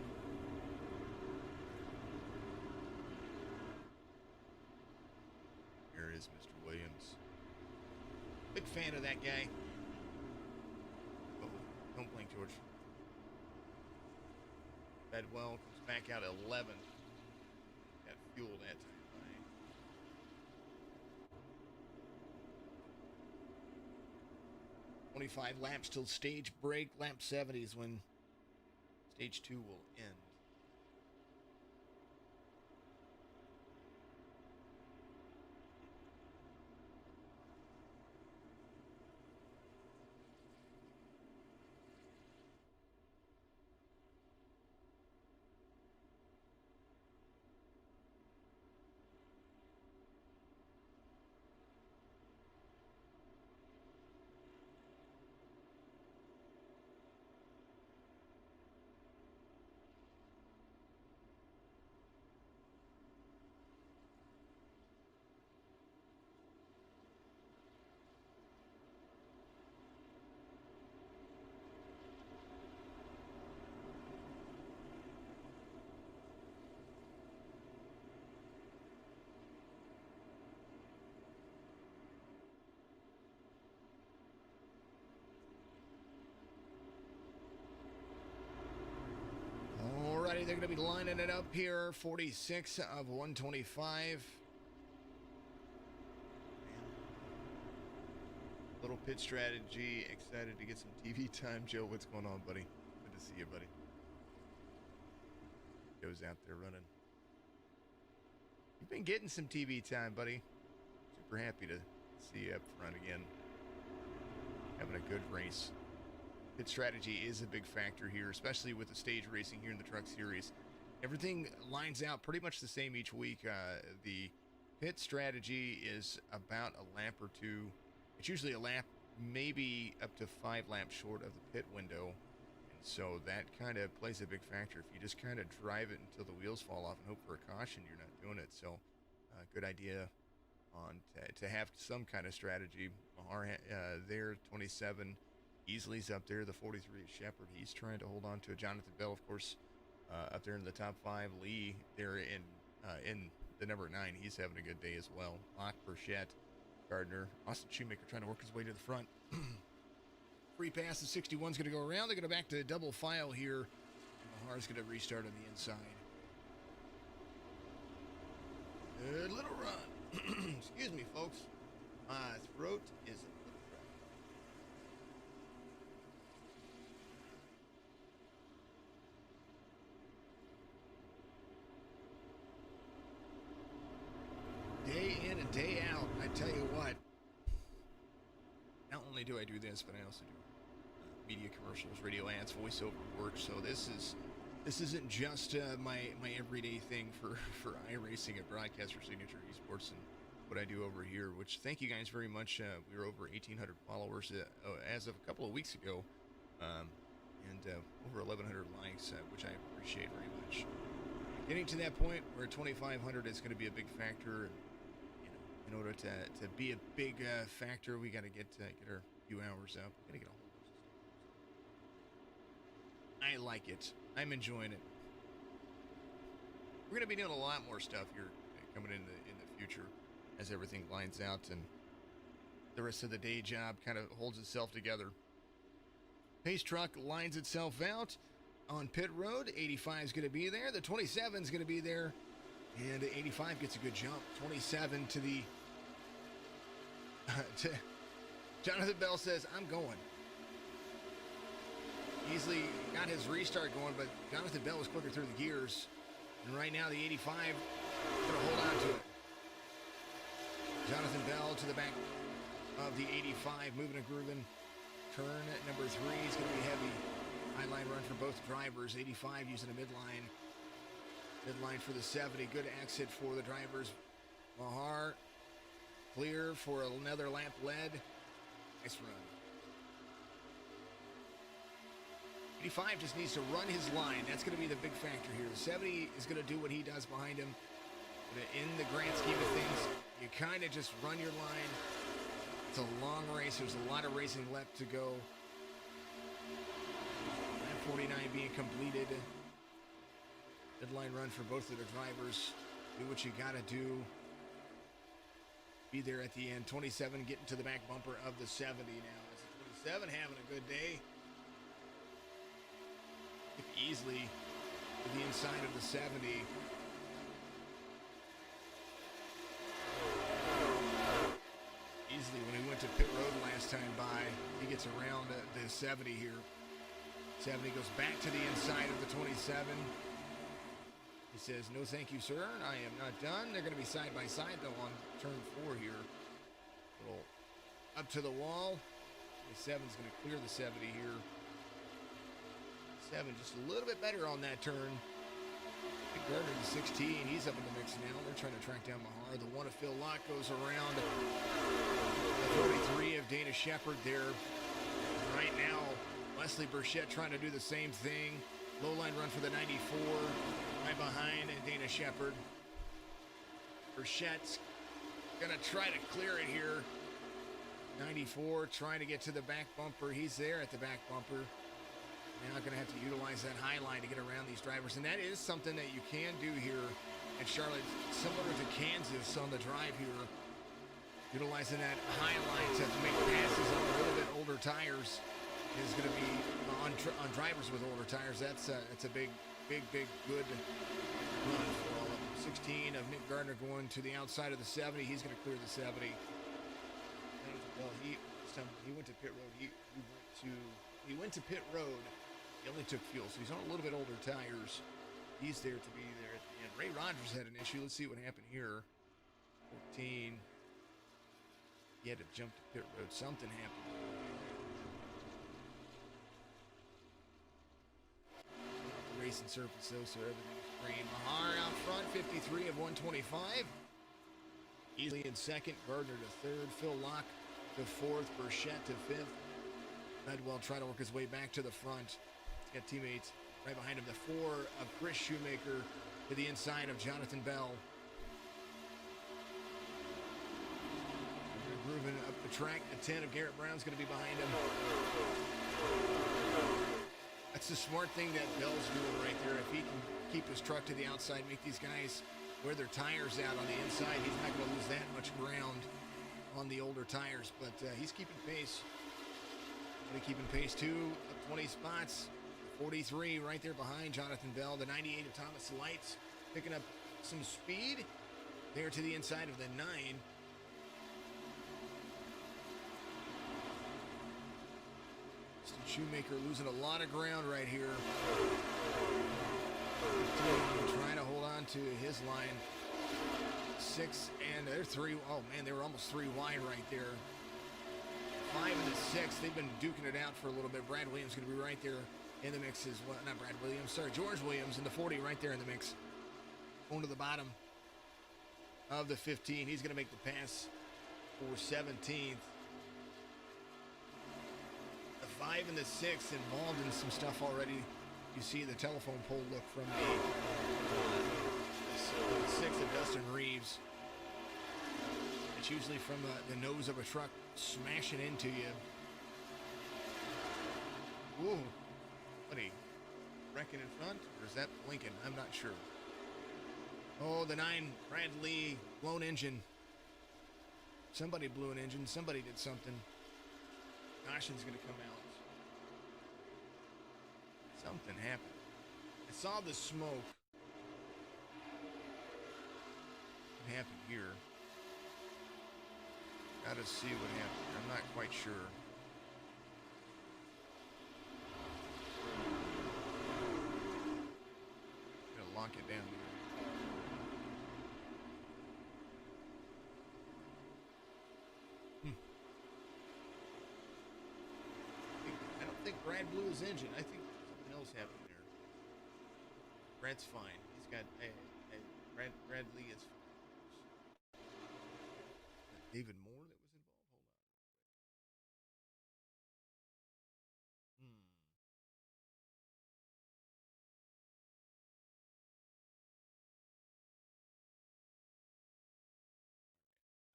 [SPEAKER 1] Here is Mr. Williams. Big fan of that guy. Fed well, comes back out 11th. Got fuel that time. 25 laps till stage break. Lap 70 is when stage 2 will end. Alrighty, they're going to be lining it up here. 46 of 125. Little pit strategy. Excited to get some TV time. Joe, what's going on, buddy? Good to see you, buddy. Joe's out there running. You've been getting some TV time, buddy. Super happy to see you up front again. Having a good race. Pit strategy is a big factor here, especially with the stage racing here in the Truck Series. Everything lines out pretty much the same each week. The pit strategy is about a lap or two. It's usually a lap, maybe up to 5 laps short of the pit window. And so that kind of plays a big factor. If you just kind of drive it until the wheels fall off and hope for a caution, you're not doing it. So good idea on to have some kind of strategy. Mahar there, 27. Easley's up there, the 43 Shepard. He's trying to hold on to it. Jonathan Bell, of course, up there in the top 5. Lee there in the number 9. He's having a good day as well. Locke, Burchett, Gardner. Austin Shoemaker trying to work his way to the front. Free pass of 61's going to go around. They're going to back to double file here. Mahar's going to restart on the inside. Good little run. Excuse me, folks. My throat is a little dry. Day in and day out, I tell you what. Not only do I do this, but I also do media commercials, radio ads, voiceover work. So this isn't just my everyday thing for iRacing at Broadcaster Signature Esports and what I do over here. Which thank you guys very much. We were over 1,800 followers as of a couple of weeks ago, and over 1,100 likes, which I appreciate very much. Getting to that point where 2,500 is going to be a big factor. In order to be a big factor, we got to get our few hours up. We got to get a whole bunch of stuff. I like it. I'm enjoying it. We're going to be doing a lot more stuff here coming in the future as everything lines out and the rest of the day job kind of holds itself together. Pace truck lines itself out on pit road. 85 is going to be there. The 27 is going to be there. And 85 gets a good jump. 27 to the... Jonathan Bell says, I'm going. Easily got his restart going, but Jonathan Bell was quicker through the gears. And right now the 85 going to hold on to it. Jonathan Bell to the back of the 85, moving and grooving. Turn number 3 is going to be heavy. Highline run for both drivers. 85 using a midline. Midline for the 70. Good exit for the drivers. Mahar clear for another lap led. Nice run. 85 just needs to run his line. That's going to be the big factor here. The 70 is going to do what he does behind him. But in the grand scheme of things, you kind of just run your line. It's a long race. There's a lot of racing left to go. Lap 49 being completed. Midline run for both of the drivers. Do what you got to do. Be there at the end. 27 getting to the back bumper of the 70 now. As the 27 having a good day. If Easley to the inside of the 70. Easily when he went to pit road last time by, he gets around the 70 here. 70 goes back to the inside of the 27. He says, no thank you, sir. I am not done. They're going to be side by side, though, on turn 4 here. A little up to the wall. The 7's going to clear the 70 here. 7 just a little bit better on that turn. Nick Gardner, the 16, he's up in the mix now. They're trying to track down Mahar. The one of Phil Locke goes around. The 43 of Dana Shepard there. Right now, Wesley Burchett trying to do the same thing. Low line run for the 94. Right behind Dana Shepard. Burchett's going to try to clear it here. 94 trying to get to the back bumper. He's there at the back bumper. Now going to have to utilize that high line to get around these drivers. And that is something that you can do here at Charlotte, similar to Kansas on the drive here. Utilizing that high line to make passes on a little bit older tires is going to be on drivers with older tires. That's a big good run for all of them. 16 of Nick Gardner going to the outside of the 70. He's going to clear the 70. Well, he went to pit road. He went to pit road. He only took fuel, so he's on a little bit older tires. He's there to be there at the end. Ray Rogers had an issue. Let's see what happened here. 14. He had to jump to pit road. Something happened. The racing surface, though, so everything's green. Mahar out front, 53 of 125. Easily in second. Gardner to third. Phil Locke to fourth. Burchett to fifth. Bedwell trying to work his way back to the front. He's got teammates right behind him. The 4 of Chris Shoemaker to the inside of Jonathan Bell. They're grooving up the track. The 10 of Garrett Brown's going to be behind him. That's the smart thing that Bell's doing right there. If he can keep his truck to the outside, make these guys wear their tires out on the inside, he's not going to lose that much ground on the older tires. But he's keeping pace. Keeping pace too, up 20 spots. 43 right there behind Jonathan Bell. The 98 of Thomas Lights picking up some speed there to the inside of the 9. Shoemaker losing a lot of ground right here. Trying to hold on to his line. 6 and they're 3. Oh man, they were almost 3 wide right there. 5 and the 6, they've been duking it out for a little bit. Brad Williams going to be right there in the mix as well. Not Brad Williams, sorry, George Williams in the 40 right there in the mix. Going to the bottom of the 15. He's going to make the pass for 17th. The 5 and the 6 involved in some stuff already. You see the telephone pole look from the 6 of Dustin Reeves. It's usually from the nose of a truck smashing into you. Ooh, buddy, wrecking in front, or is that Lincoln? I'm not sure. Oh, the 9 Brad Lee blown engine. Somebody blew an engine. Somebody did something. Caution's going to come out. Something happened. I saw the smoke. What happened here? Gotta see what happened. I'm not quite sure. Gotta lock it down here. I don't think Brad blew his engine. I think something else happened there. Brad's fine. He's got Brad Lee is fine. David Moore.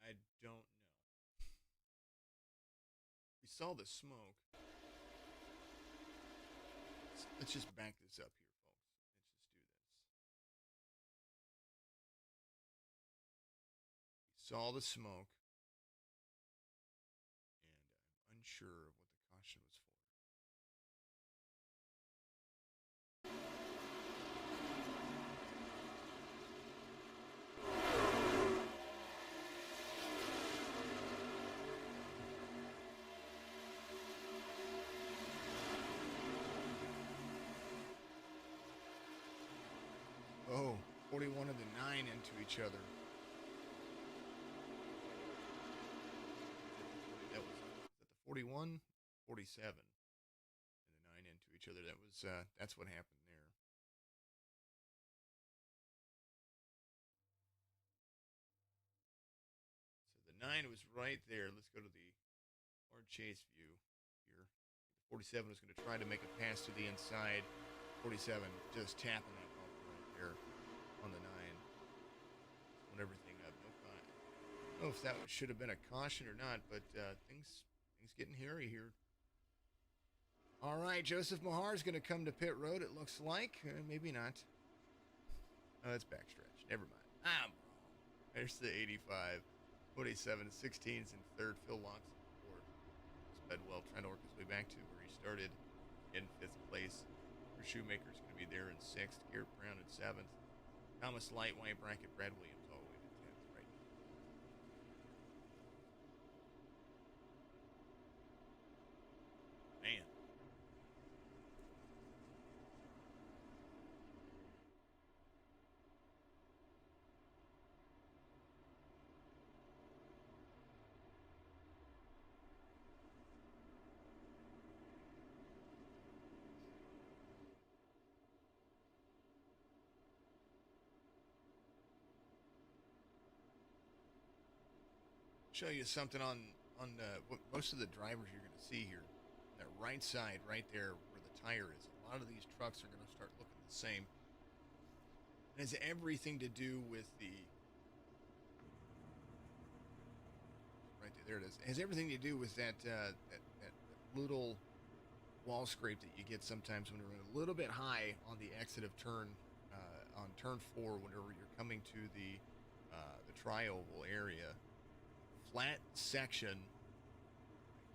[SPEAKER 1] I don't know. We saw the smoke. Let's just back this up here, folks. Let's just do this. We saw the smoke. And I'm unsure of what the caution was for. 41 and the 9 into each other. That was the 41, 47, and the 9 into each other. That was that's what happened there. So the 9 was right there. Let's go to the hard chase view here. The 47 was going to try to make a pass to the inside. 47 just tapping that ball right there on the 9. Throwing everything up. No caution. I don't know if that should have been a caution or not, but things getting hairy here. All right, Joseph Mahar is going to come to pit road, it looks like. Maybe not. Oh, that's backstretch. Never mind. I'm wrong. There's the 85. 47, 16's in third. Phil Locks in fourth. Spedwell trying to work his way back to where he started in 5th place. Shoemaker's going to be there in 6th. Garrett Brown in 7th. Thomas Light, White Bracket, Brad Williams all the way to 10th right now. Man. Show you something on what most of the drivers you're going to see here. That right side, right there where the tire is. A lot of these trucks are going to start looking the same. It has everything to do with the right there. It is. It has everything to do with that little wall scrape that you get sometimes when you're a little bit high on the exit of turn on turn 4 whenever you're coming to the tri-oval area. Flat section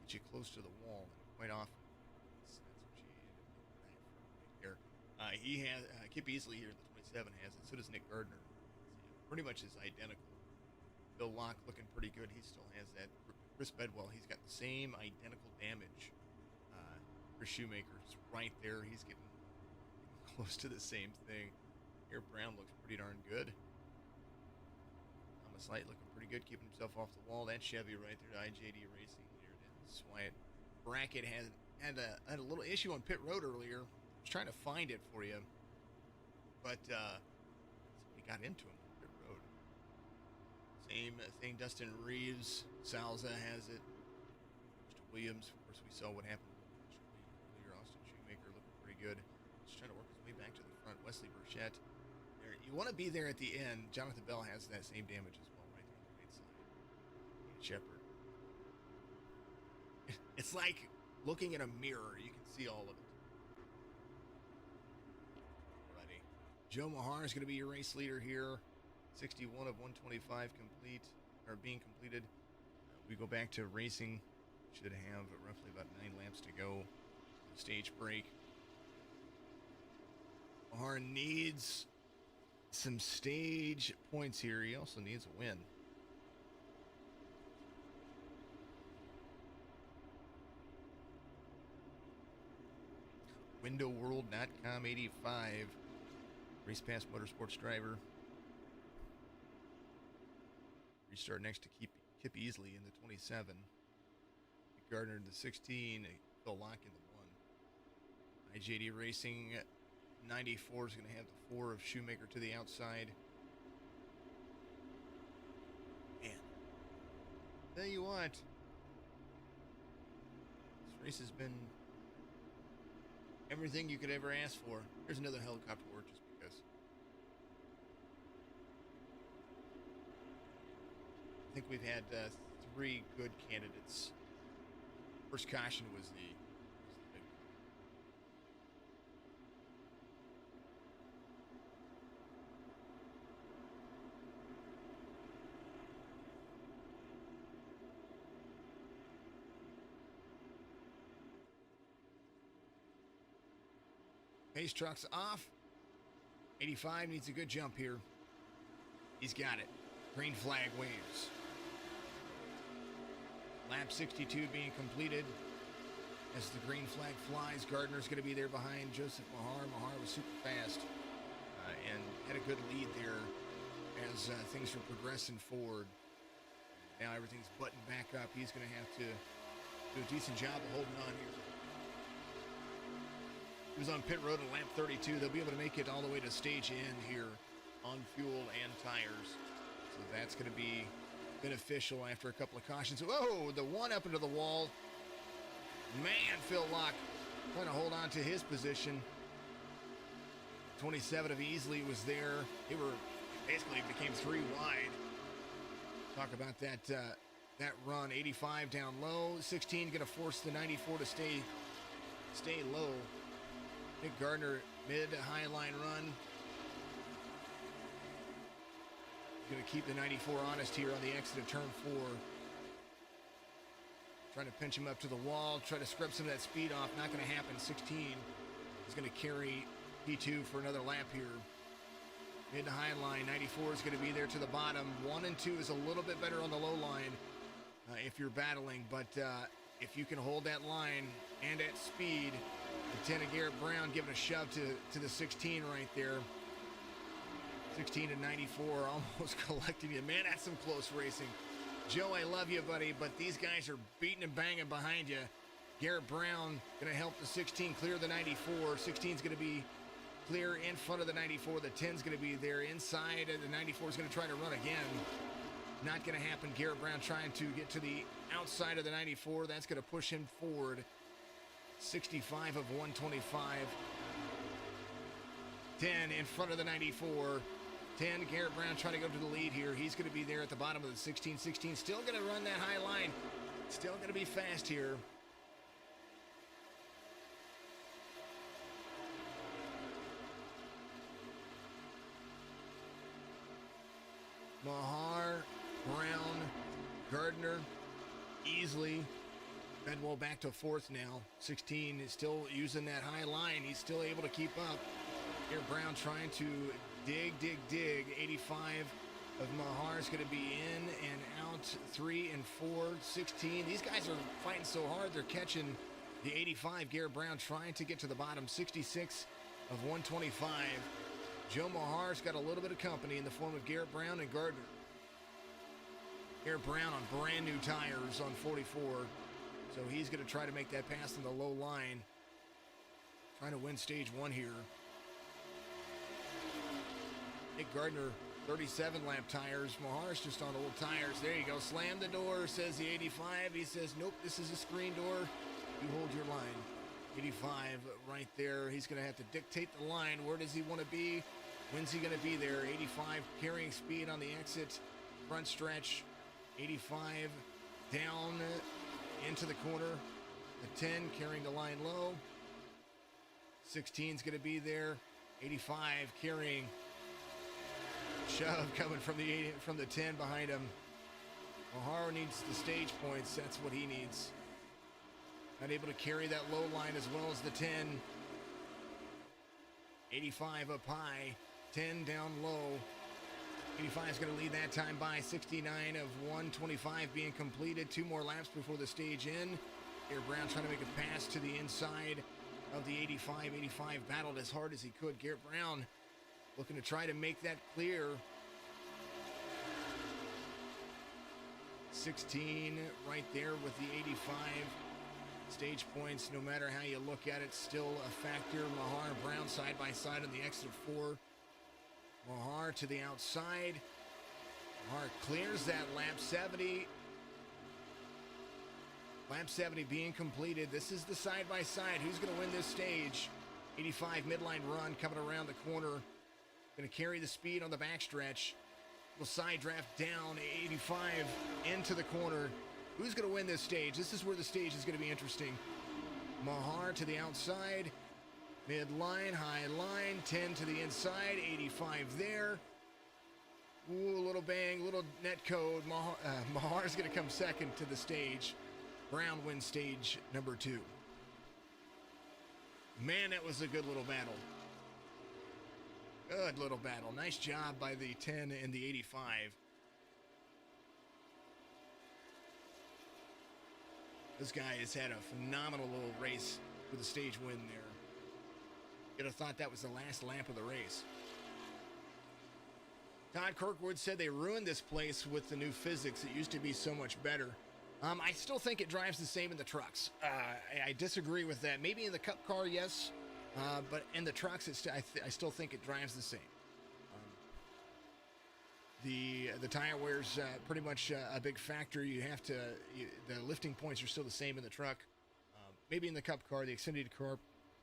[SPEAKER 1] gets you close to the wall, and quite often that's what you end up looking at right there. He has Kip Easley here, the 27 has it. So does Nick Gardner. Pretty much is identical. Bill Locke looking pretty good. He still has that. Chris Bedwell, he's got the same identical damage. Chris Shoemaker's right there. He's getting close to the same thing. Garrett Brown looks pretty darn good. Thomas Light looking pretty good, keeping himself off the wall. That Chevy right there, IJD Racing. There it is. Wyatt Brackett had a little issue on pit road earlier. I was trying to find it for you, but he got into him on pit road. Same thing. Dustin Reeves, Salza has it. Mr. Williams, of course, we saw what happened with Mr. Williams earlier. Austin Shoemaker looking pretty good. Just trying to work his way back to the front. Wesley Burchett. There, you want to be there at the end. Jonathan Bell has that same damage as well, right there on the right side. Shepard. It's like looking at a mirror. You can see all of it. Alrighty. Joe Mahar is going to be your race leader here. 61 of 125 complete, or being completed. We go back to racing. Should have roughly about 9 laps to go. Stage break. Mahar needs some stage points here. He also needs a win. WindowWorld.com 85. Race Pass Motorsports driver. Restart next to Kip Easley in the 27. Gardner in the 16. Phil Locke in the 1. IJD Racing 94 is going to have the 4 of Shoemaker to the outside. Man, tell you what, this race has been everything you could ever ask for. There's another helicopter work just because. I think we've had 3 good candidates. First caution was the big one. Pace truck's off. 85 needs a good jump here. He's got it. Green flag waves. Lap 62 being completed. As the green flag flies, Gardner's going to be there behind Joseph Mahar. Mahar was super fast and had a good lead there as things were progressing forward. Now everything's buttoned back up. He's going to have to do a decent job of holding on here. He was on pit road in lap 32. They'll be able to make it all the way to stage end here on fuel and tires. So that's going to be beneficial after a couple of cautions. Whoa, the one up into the wall. Man, Phil Locke trying to hold on to his position. 27 of Easley was there. They were basically became 3 wide. Talk about that that run. 85 down low. 16 going to force the 94 to stay low. Nick Gardner mid to high line run. Going to keep the 94 honest here on the exit of turn 4. Trying to pinch him up to the wall. Try to scrub some of that speed off. Not going to happen. 16 is going to carry P2 for another lap here. Mid to high line. 94 is going to be there to the bottom. 1 and 2 is a little bit better on the low line if you're battling. But if you can hold that line and at speed, the 10 of Garrett Brown giving a shove to the 16 right there. 16 to 94 almost collecting you. Man, that's some close racing. Joe, I love you, buddy, but these guys are beating and banging behind you. Garrett Brown going to help the 16 clear the 94. 16 is going to be clear in front of the 94. The 10 is going to be there inside. The 94 is going to try to run again. Not going to happen. Garrett Brown trying to get to the outside of the 94. That's going to push him forward. 65 of 125. 10 in front of the 94. 10, Garrett Brown trying to go to the lead here. He's going to be there at the bottom of the 16. 16 still going to run that high line. Still going to be fast here. Mahar, Brown, Gardner, Easley. Bedwell back to 4th now. 16 is still using that high line. He's still able to keep up. Garrett Brown trying to dig. 85 of Mahar is going to be in and out. 3 and 4. 16. These guys are fighting so hard. They're catching the 85. Garrett Brown trying to get to the bottom. 66 of 125. Joe Mahar's got a little bit of company in the form of Garrett Brown and Gardner. Garrett Brown on brand new tires on 44. So he's going to try to make that pass on the low line. Trying to win stage 1 here. Nick Gardner, 37 lap tires. Mahar's just on old tires. There you go. Slam the door, says the 85. He says, nope, this is a screen door. You hold your line. 85 right there. He's going to have to dictate the line. Where does he want to be? When's he going to be there? 85 carrying speed on the exit. Front stretch. 85 down into the corner. The 10 carrying the line low. 16 is going to be there. 85 carrying. Shove coming from the 10 behind him. Mahar needs the stage points. That's what he needs. Not able to carry that low line as well as the 10. 85 up high. 10 down low. 85 is going to lead that time by. 69 of 125 being completed. 2 more laps before the stage end. Garrett Brown trying to make a pass to the inside of the 85. 85 battled as hard as he could. Garrett Brown looking to try to make that clear. 16 right there with the 85. Stage points, no matter how you look at it, still a factor. Mahar and Brown side by side on the exit of 4. Mahar to the outside. Mahar clears that lap 70. Lap 70 being completed. This is the side by side. Who's going to win this stage? 85 midline run coming around the corner. Going to carry the speed on the backstretch. Will side draft down. 85 into the corner. Who's going to win this stage? This is where the stage is going to be interesting. Mahar to the outside. Midline, high line. 10 to the inside. 85 there. Ooh, a little bang, little net code. Mahar's going to come second to the stage. Brown wins stage number 2. Man, that was a good little battle. Good little battle. Nice job by the 10 and the 85. This guy has had a phenomenal little race with a stage win there. You'd have thought that was the last lap of the race. Todd Kirkwood said they ruined this place with the new physics. It used to be so much better. I still think it drives the same in the trucks. I disagree with that. Maybe in the Cup car, yes. But in the trucks, I still think it drives the same. The tire wear's pretty much a big factor. The lifting points are still the same in the truck. Maybe in the Cup car, the Xfinity car,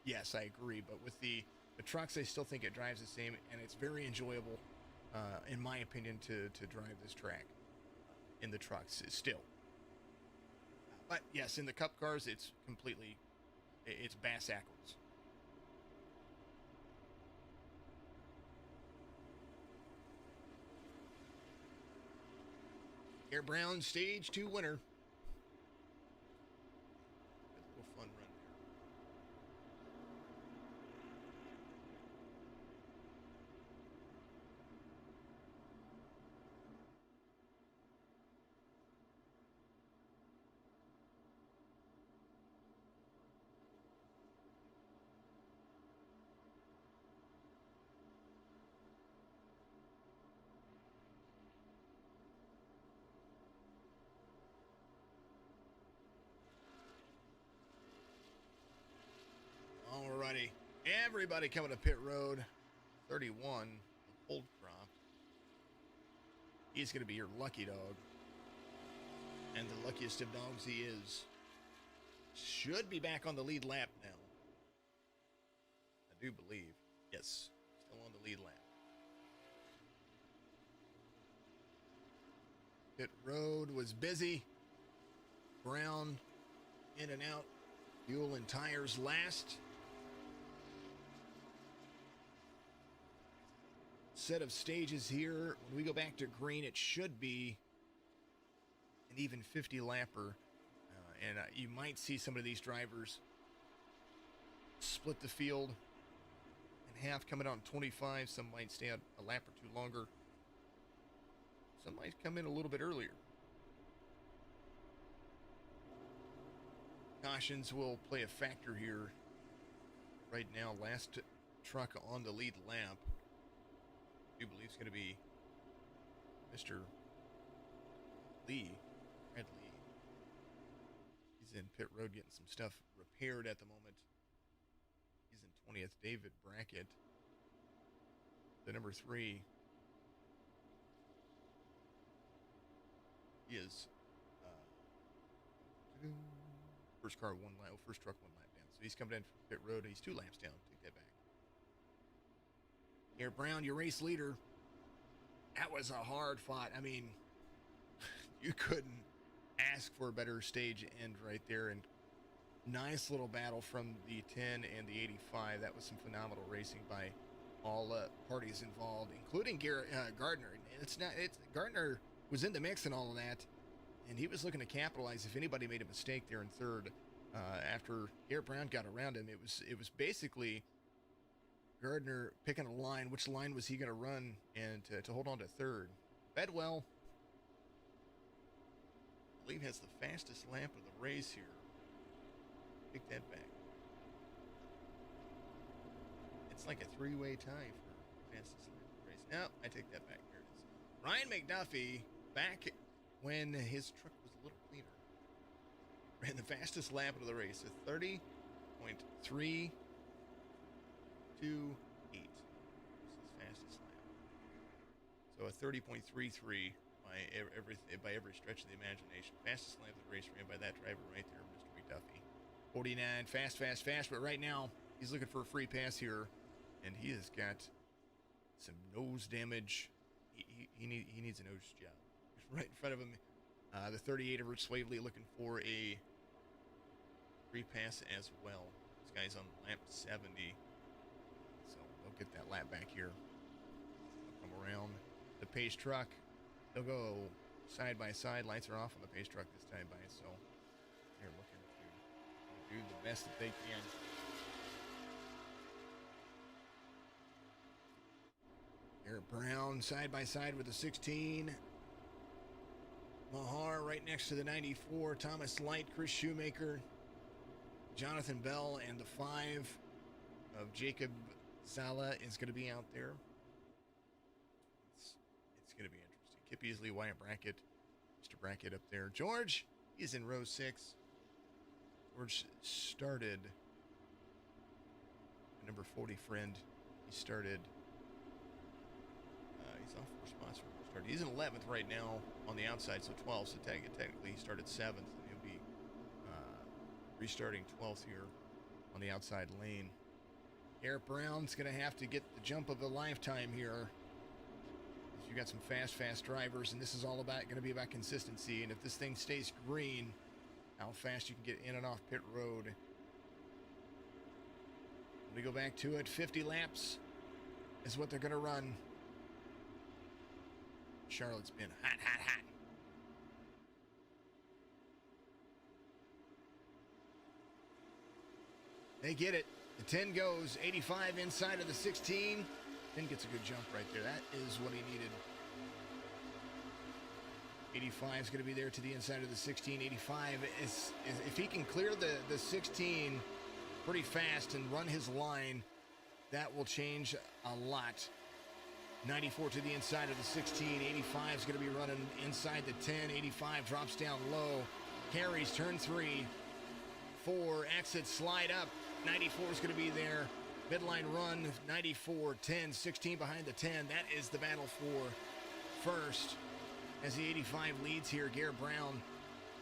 [SPEAKER 1] yes, I agree. But with the trucks, I still think it drives the same, and it's very enjoyable, in my opinion, to drive this track in the trucks still. But yes, in the Cup cars, it's bass backwards. Air Brown Stage 2 winner. That's a little fun run there. Alrighty. Everybody coming to pit road. 31, Holdcroft. He's going to be your lucky dog. And the luckiest of dogs he is. Should be back on the lead lap now. I do believe. Yes. Still on the lead lap. Pit road was busy. Brown in and out. Fuel and tires last. Set of stages here. When we go back to green, it should be an even 50 lapper. And you might see some of these drivers split the field in half, coming out on 25. Some might stay out a lap or two longer. Some might come in a little bit earlier. Cautions will play a factor here. Right now, last truck on the lead lap. I do believe it's going to be Mr. Lee. Brad Lee. He's in pit road getting some stuff repaired at the moment. He's in 20th. David Brackett, the number 3, is first truck 1 lap down. So he's coming in from pit road. He's 2 laps down. Take that back. Here, Brown, your race leader. That was a hard fought. I mean, you couldn't ask for a better stage end right there. And nice little battle from the 10 and the 85. That was some phenomenal racing by all parties involved, including Gardner. Gardner was in the mix and all of that, and he was looking to capitalize if anybody made a mistake there in third. After Garrett Brown got around him, it was basically Gardner picking a line. Which line was he going to run and to hold on to third? Bedwell, I believe, has the fastest lap of the race here. Take that back. It's like a 3-way tie for fastest lap of the race. No, I take that back. Here it is. Ryan McDuffie, back when his truck was a little cleaner, ran the fastest lap of the race at 30.328. This is his fastest lap. So a 30.33 by every stretch of the imagination. Fastest lap of the race ran by that driver right there, Mr. McDuffie. 49, fast. But right now, he's looking for a free pass here, and he has got some nose damage. He needs a nose job. Right in front of him, the 38 of Rich Swavely looking for a free pass as well. This guy's on lap 70. So they'll get that lap back here. They'll come around the Pace truck. They'll go side by side. Lights are off on the Pace truck this time by, so they're looking to do the best that they can. Garrett Brown side by side with the 16. Mahar right next to the 94. Thomas Light, Chris Shoemaker, Jonathan Bell, and the 5 of Jacob Sala is going to be out there. It's going to be interesting. Kip Easley, Wyatt Brackett, Mr. Brackett up there. George is in row 6. George started, number 40 friend. He started, he's off 4 spots from the start. He's in 11th right now on the outside, so 12th. So technically he started 7th, and he'll be restarting 12th here on the outside lane. Garrett Brown's going to have to get the jump of a lifetime here. You got some fast drivers, and this is all about going to be about consistency. And if this thing stays green, how fast you can get in and off pit road. We go back to it. 50 laps is what they're going to run. Charlotte's been hot. They get it. The 10 goes. 85 inside of the 16. 10 gets a good jump right there. That is what he needed. 85 is going to be there to the inside of the 16. 85 is if he can clear the 16 pretty fast and run his line, that will change a lot. 94 to the inside of the 16. 85 is going to be running inside the 10. 85 drops down low. Carries turn 3. 4 exits, slide up. 94 is going to be there. Midline run, 94, 10, 16 behind the 10. That is the battle for first. As the 85 leads here, Garrett Brown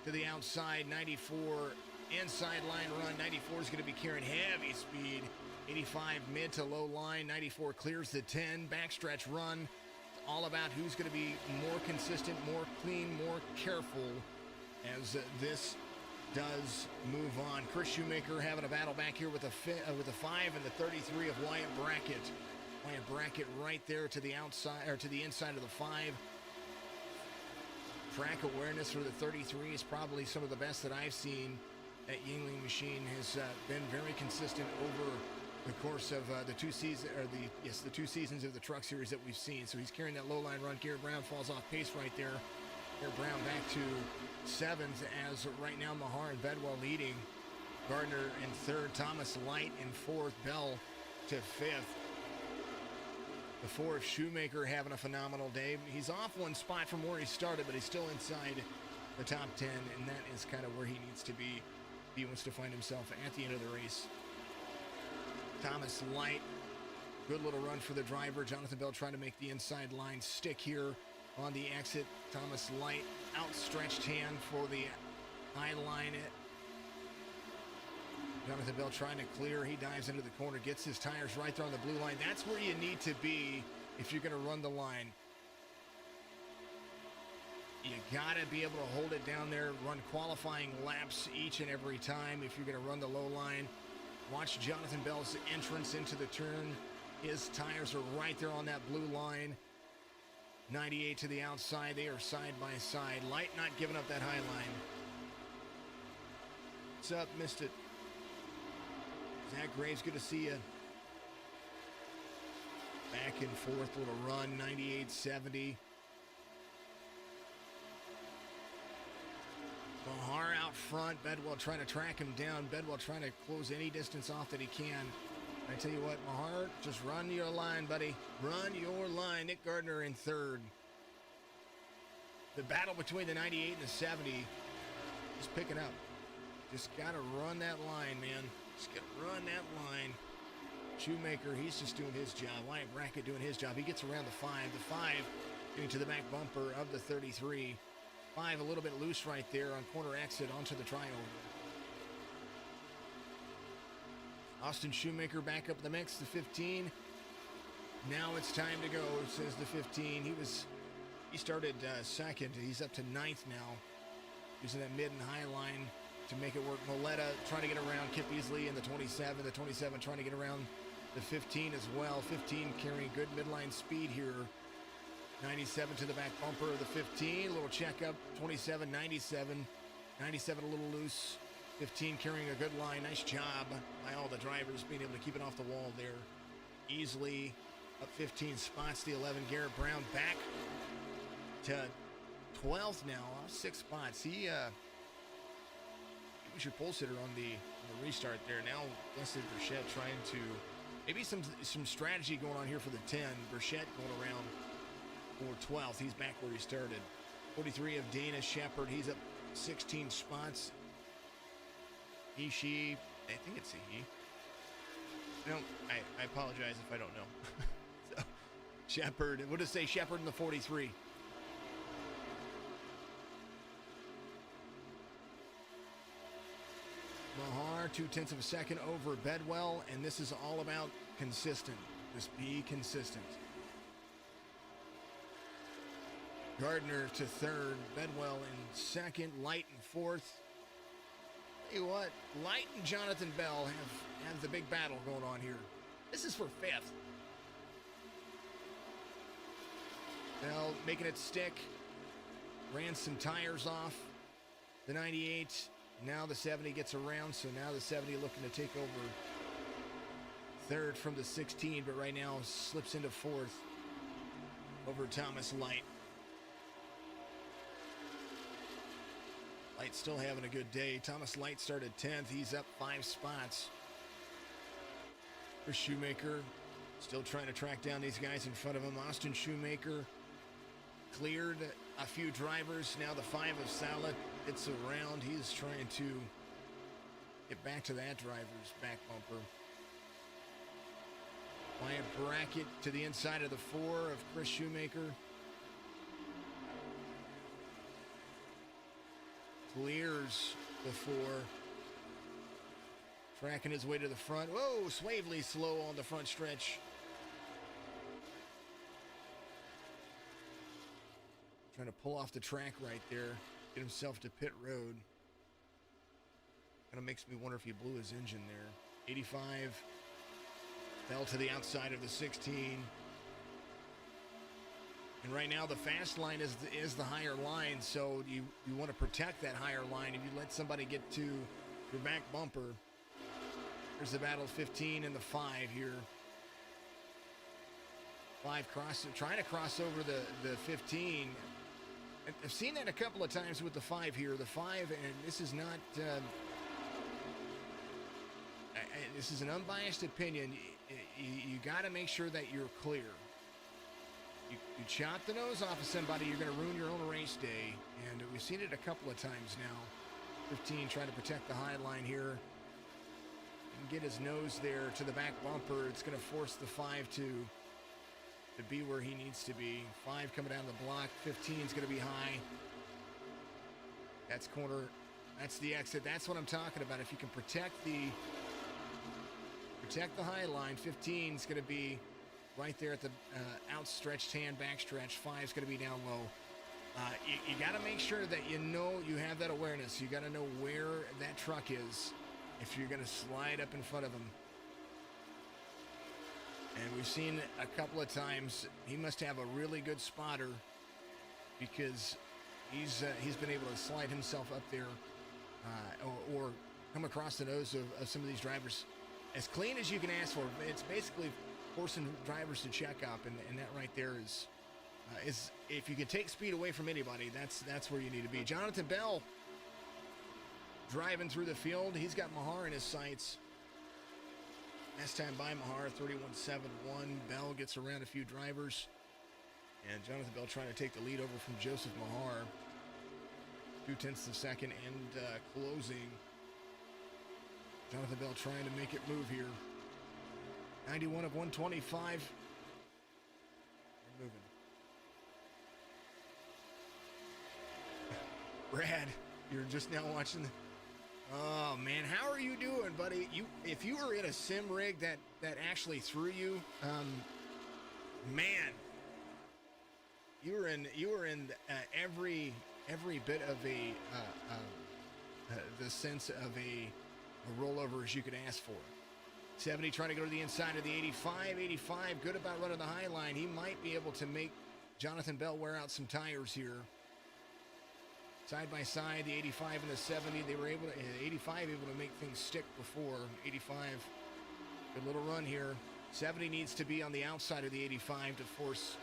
[SPEAKER 1] to the outside, 94 inside line run. 94 is going to be carrying heavy speed. 85 mid to low line. 94 clears the 10. Backstretch run. All about who's going to be more consistent, more clean, more careful as this does move on. Chris Shoemaker having a battle back here with a 5 and the 33 of Wyatt Brackett. Wyatt Brackett right there to the outside, or to the inside of the 5. Track awareness for the 33 is probably some of the best that I've seen at Yingling Machine. Has been very consistent over the course of the 2 seasons of the Truck Series that we've seen. So he's carrying that low line run. Garrett Brown falls off pace right there. Garrett Brown back to 7th, as right now Mahar and Bedwell leading. Gardner in 3rd, Thomas Light in 4th, Bell to 5th. The 4 of Shoemaker having a phenomenal day. He's off 1 spot from where he started, but he's still inside the top 10, and that is kind of where he needs to be. He wants to find himself at the end of the race. Thomas Light, good little run for the driver. Jonathan Bell trying to make the inside line stick here on the exit. Thomas Light, outstretched hand for the high line. Jonathan Bell trying to clear. He dives into the corner, gets his tires right there on the blue line. That's where you need to be if you're going to run the line. You got to be able to hold it down there, run qualifying laps each and every time if you're going to run the low line. Watch Jonathan Bell's entrance into the turn. His tires are right there on that blue line. 98 to the outside. They are side by side. Light not giving up that high line. What's up? Missed it. Zach Graves, good to see you. Back and forth, little run, 98-70. Mahar out front. Bedwell trying to track him down. Bedwell trying to close any distance off that he can. I tell you what, Mahar, just run your line, buddy. Run your line. Nick Gardner in 3rd. The battle between the 98 and the 70 is picking up. Just got to run that line, man. Just got to run that line. Shoemaker, he's just doing his job. Wyatt Brackett doing his job. He gets around the 5. The 5 getting to the back bumper of the 33. 5 a little bit loose right there on corner exit onto the trioval. Austin Shoemaker back up the mix, the 15. Now it's time to go, says the 15. He started 2nd. He's up to 9th now. Using that mid and high line to make it work. Moletta trying to get around Kip Easley in the 27. The 27 trying to get around the 15 as well. 15 carrying good midline speed here. 97 to the back bumper of the 15. A little checkup. 27, 97. 97 a little loose. 15 carrying a good line. Nice job by all the drivers being able to keep it off the wall there. Easily up 15 spots. The 11, Garrett Brown, back to 12th now. 6 spots. He was your pole sitter on the restart there. Now Leslie Burchett trying to maybe some strategy going on here for the 10. Burchett going around or 12th. He's back where he started. 43 of Dana Shepard. He's up 16 spots. He, she, I think it's a he. No, I apologize if I don't know. So, Shepard, we'll just say Shepard in the 43. Mahar, 0.2 of a second over Bedwell, and this is all about consistent. Just be consistent. Gardner to third, Bedwell in second, Light in fourth. Tell you what, Light and Jonathan Bell have the big battle going on here. This is for fifth. Bell making it stick. Ran some tires off. The 98. Now the 70 gets around, so now the 70 looking to take over third from the 16, but right now slips into fourth over Thomas Light. Light still having a good day. Thomas Light started 10th. He's up 5 spots. Chris Shoemaker still trying to track down these guys in front of him. Austin Shoemaker cleared a few drivers. Now the 5 of Salet gets around. He's trying to get back to that driver's back bumper. Wyatt Brackett to the inside of the 4 of Chris Shoemaker. Clears the 4. Tracking his way to the front. Whoa, Swavely slow on the front stretch. Trying to pull off the track right there. Get himself to pit road. Kind of makes me wonder if he blew his engine there. 85. Fell to the outside of the 16. And right now the fast line is the higher line, so you want to protect that higher line. If you let somebody get to your back bumper, there's the battle 15 and the 5 here. 5 trying to cross over the 15. I've seen that a couple of times with the 5 here. The 5, and this is not, this is an unbiased opinion. You got to make sure that you're clear. You chop the nose off of somebody, you're going to ruin your own race day. And we've seen it a couple of times now. 15 trying to protect the high line here. And get his nose there to the back bumper. It's going to force the 5 to be where he needs to be. 5 coming down the block. 15 is going to be high. That's corner. That's the exit. That's what I'm talking about. If you can protect the high line, 15 is going to be right there at the outstretched hand, backstretch. 5 is going to be down low. You got to make sure that you know you have that awareness. You got to know where that truck is if you're going to slide up in front of him. And we've seen a couple of times he must have a really good spotter because he's been able to slide himself up there or come across the nose of some of these drivers as clean as you can ask for. It's basically forcing drivers to check up, and that right there is if you can take speed away from anybody, that's where you need to be. Jonathan Bell driving through the field. He's got Mahar in his sights. Last time by Mahar, 31.71. Bell gets around a few drivers, and Jonathan Bell trying to take the lead over from Joseph Mahar. 0.2 of a second and closing. Jonathan Bell trying to make it move here. 91 of 125. We're moving. Brad, you're just now watching the... Oh man, how are you doing, buddy? If you were in a sim rig that actually threw you, man, you were in every bit of the sense of a rollover as you could ask for. 70 trying to go to the inside of the 85. 85 good about running the high line. He might be able to make Jonathan Bell wear out some tires here. Side by side, the 85 and the 70, they were able to, 85 able to make things stick before. 85, good little run here. 70 needs to be on the outside of the 85 to force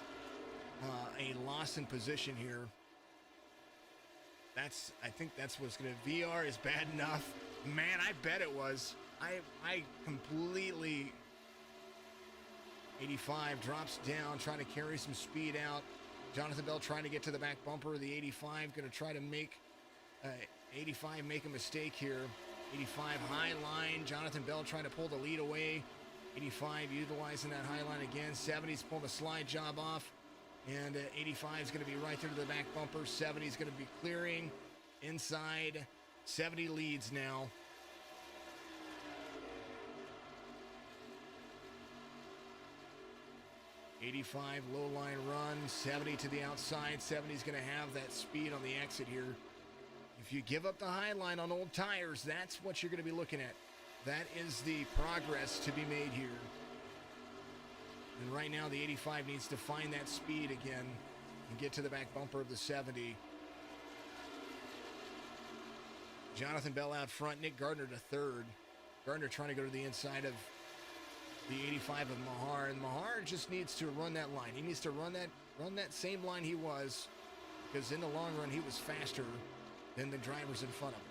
[SPEAKER 1] a loss in position here. I think that's what's going to, VR is bad enough. Man, I bet it was. I completely, 85 drops down, trying to carry some speed out. Jonathan Bell trying to get to the back bumper. The 85 going to try to make 85 make a mistake here. 85 high line. Jonathan Bell trying to pull the lead away. 85 utilizing that high line again. 70's pulling the slide job off. And 85 is going to be right there to the back bumper. 70 is going to be clearing inside. 70 leads now. 85 low line run, 70 to the outside. 70 is going to have that speed on the exit here. If you give up the high line on old tires, that's what you're going to be looking at. That is the progress to be made here. And right now the 85 needs to find that speed again and get to the back bumper of the 70. Jonathan Bell out front, Nick Gardner to third. Gardner trying to go to the inside of the 85 of Mahar, and Mahar just needs to run that line. He needs to run that same line he was, because in the long run he was faster than the drivers in front of him.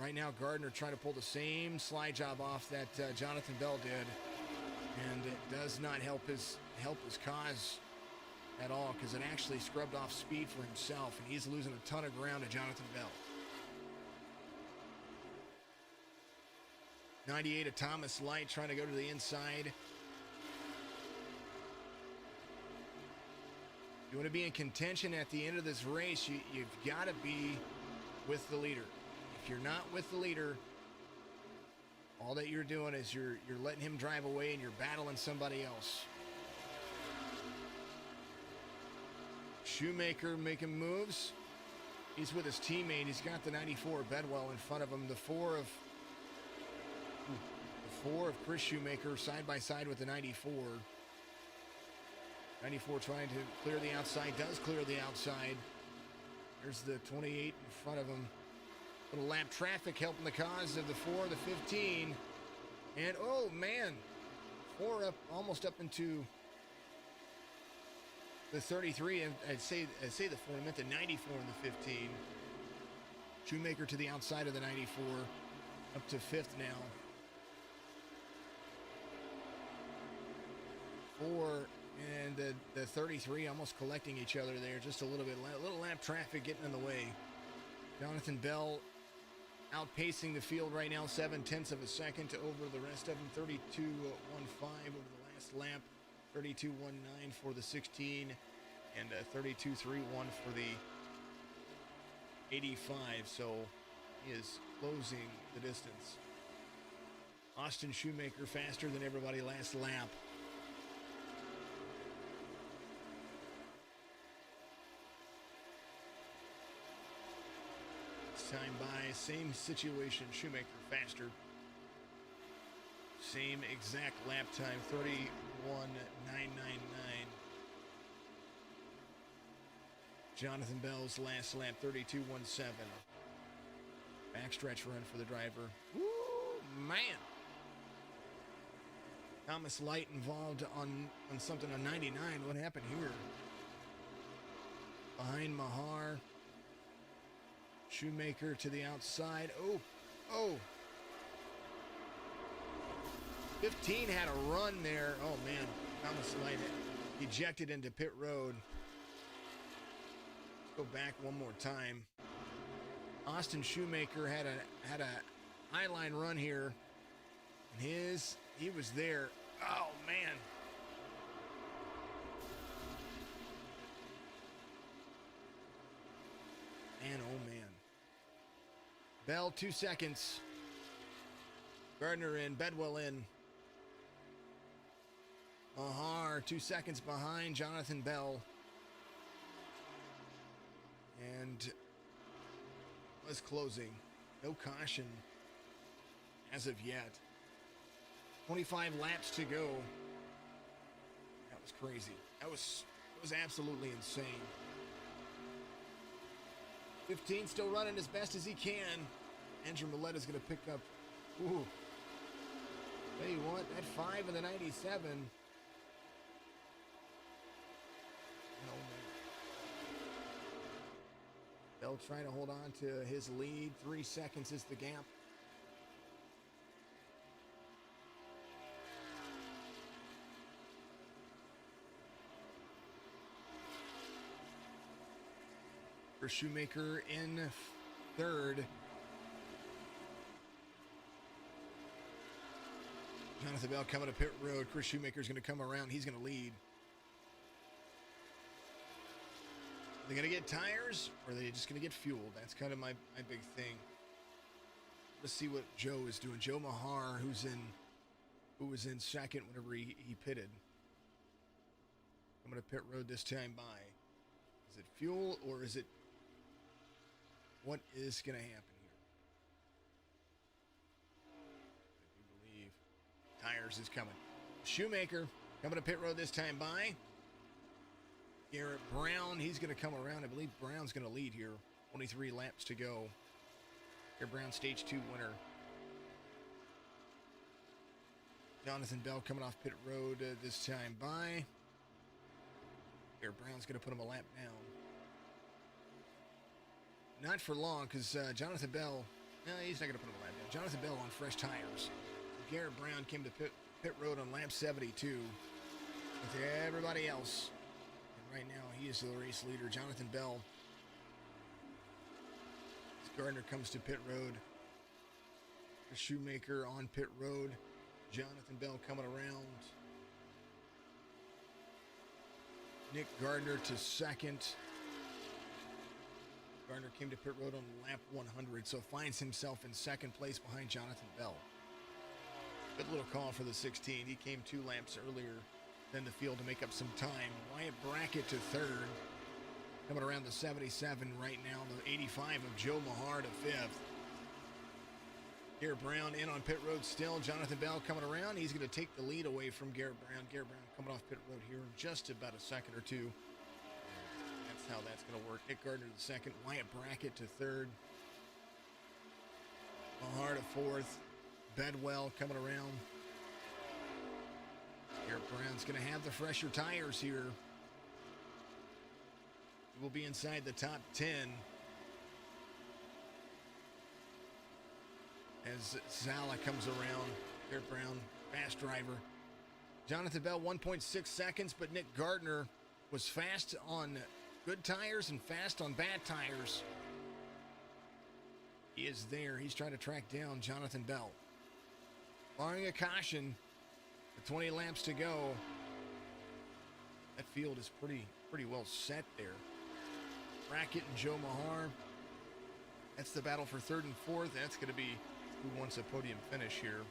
[SPEAKER 1] Right now Gardner trying to pull the same slide job off that Jonathan Bell did, and it does not help his cause at all, because it actually scrubbed off speed for himself, and he's losing a ton of ground to Jonathan Bell. 98 of Thomas Light trying to go to the inside. You want to be in contention at the end of this race, you've got to be with the leader. If you're not with the leader, all that you're doing is you're letting him drive away and you're battling somebody else. Shoemaker making moves. He's with his teammate. He's got the 94 Bedwell in front of him. The four of Chris Shoemaker side by side with the 94. 94 trying to clear the outside, does clear the outside. There's the 28 in front of him. Little lap traffic helping the cause of the 4, the 15. And oh man, 4 up, almost up into the 33. And I'd say the 4, I meant the 94 and the 15. Shoemaker to the outside of the 94, up to 5th now. 4 and the 33 almost collecting each other there just a little bit. Little lap traffic getting in the way. Jonathan Bell outpacing the field right now, 0.7 of a second over the rest of them. 32.15 over the last lap. 32.19 for the 16 and 32.31 for the 85. So he is closing the distance. Austin Shoemaker faster than everybody last lap. Time by, same situation, Shoemaker faster. Same exact lap time, 31.999. Jonathan Bell's last lap, 32.17. Backstretch run for the driver. Woo, man. Thomas Light involved on something on 99. What happened here? Behind Mahar. Shoemaker to the outside. Oh. 15 had a run there. Oh, man. Thomas Light ejected into pit road. Let's go back one more time. Austin Shoemaker had a high-line run here. And he was there. Oh, man. Man, oh, man. Bell, 2 seconds. Gardner in, Bedwell in. Mahar, 2 seconds behind Jonathan Bell. And was closing. No caution as of yet. 25 laps to go. That was crazy. It was absolutely insane. 15 still running as best as he can. Andrew Millett is going to pick up. Ooh. Tell you what, that 5 in the 97. Oh, man. Bell trying to hold on to his lead. 3 seconds is the gap. Chris Shoemaker in third. Jonathan Bell coming to pit road. Chris Shoemaker's going to come around. He's going to lead. Are they going to get tires, or are they just going to get fuel? That's kind of my big thing. Let's see what Joe is doing. Joe Mahar, who was in second whenever he pitted. I'm going to pit road this time by. Is it fuel, or is it... What is going to happen here? I do believe tires is coming. Shoemaker coming to pit road this time by. Garrett Brown, he's going to come around. I believe Brown's going to lead here. 23 laps to go. Garrett Brown, stage 2 winner. Jonathan Bell coming off pit road this time by. Garrett Brown's going to put him a lap down. Not for long, because Jonathan Bell, no, he's not going to put him a lap down. Jonathan Bell on fresh tires. Garrett Brown came to pit road on lap 72 with everybody else. Right now, he is the race leader. Jonathan Bell. Gardner comes to pit road. Shoemaker on pit road. Jonathan Bell coming around. Nick Gardner to second. Gardner came to pit road on lap 100, so finds himself in second place behind Jonathan Bell. Good little call for the 16. He came 2 laps earlier than the field to make up some time. Wyatt Brackett to third. Coming around the 77 right now. The 85 of Joe Mahar to fifth. Garrett Brown in on pit road still. Jonathan Bell coming around. He's going to take the lead away from Garrett Brown. Garrett Brown coming off pit road here in just about a second or two. That's how that's going to work. Nick Gardner to second. Wyatt Brackett to third. Mahar to fourth. Bedwell coming around. Garrett Brown's going to have the fresher tires here. He will be inside the top 10 as Zala comes around. Garrett Brown, fast driver. Jonathan Bell, 1.6 seconds, but Nick Gardner was fast on good tires and fast on bad tires. He is there. He's trying to track down Jonathan Bell. Barring a caution, with 20 laps to go, that field is pretty well set there. Brackett and Joe Mahar. That's the battle for third and fourth. That's going to be who wants a podium finish here.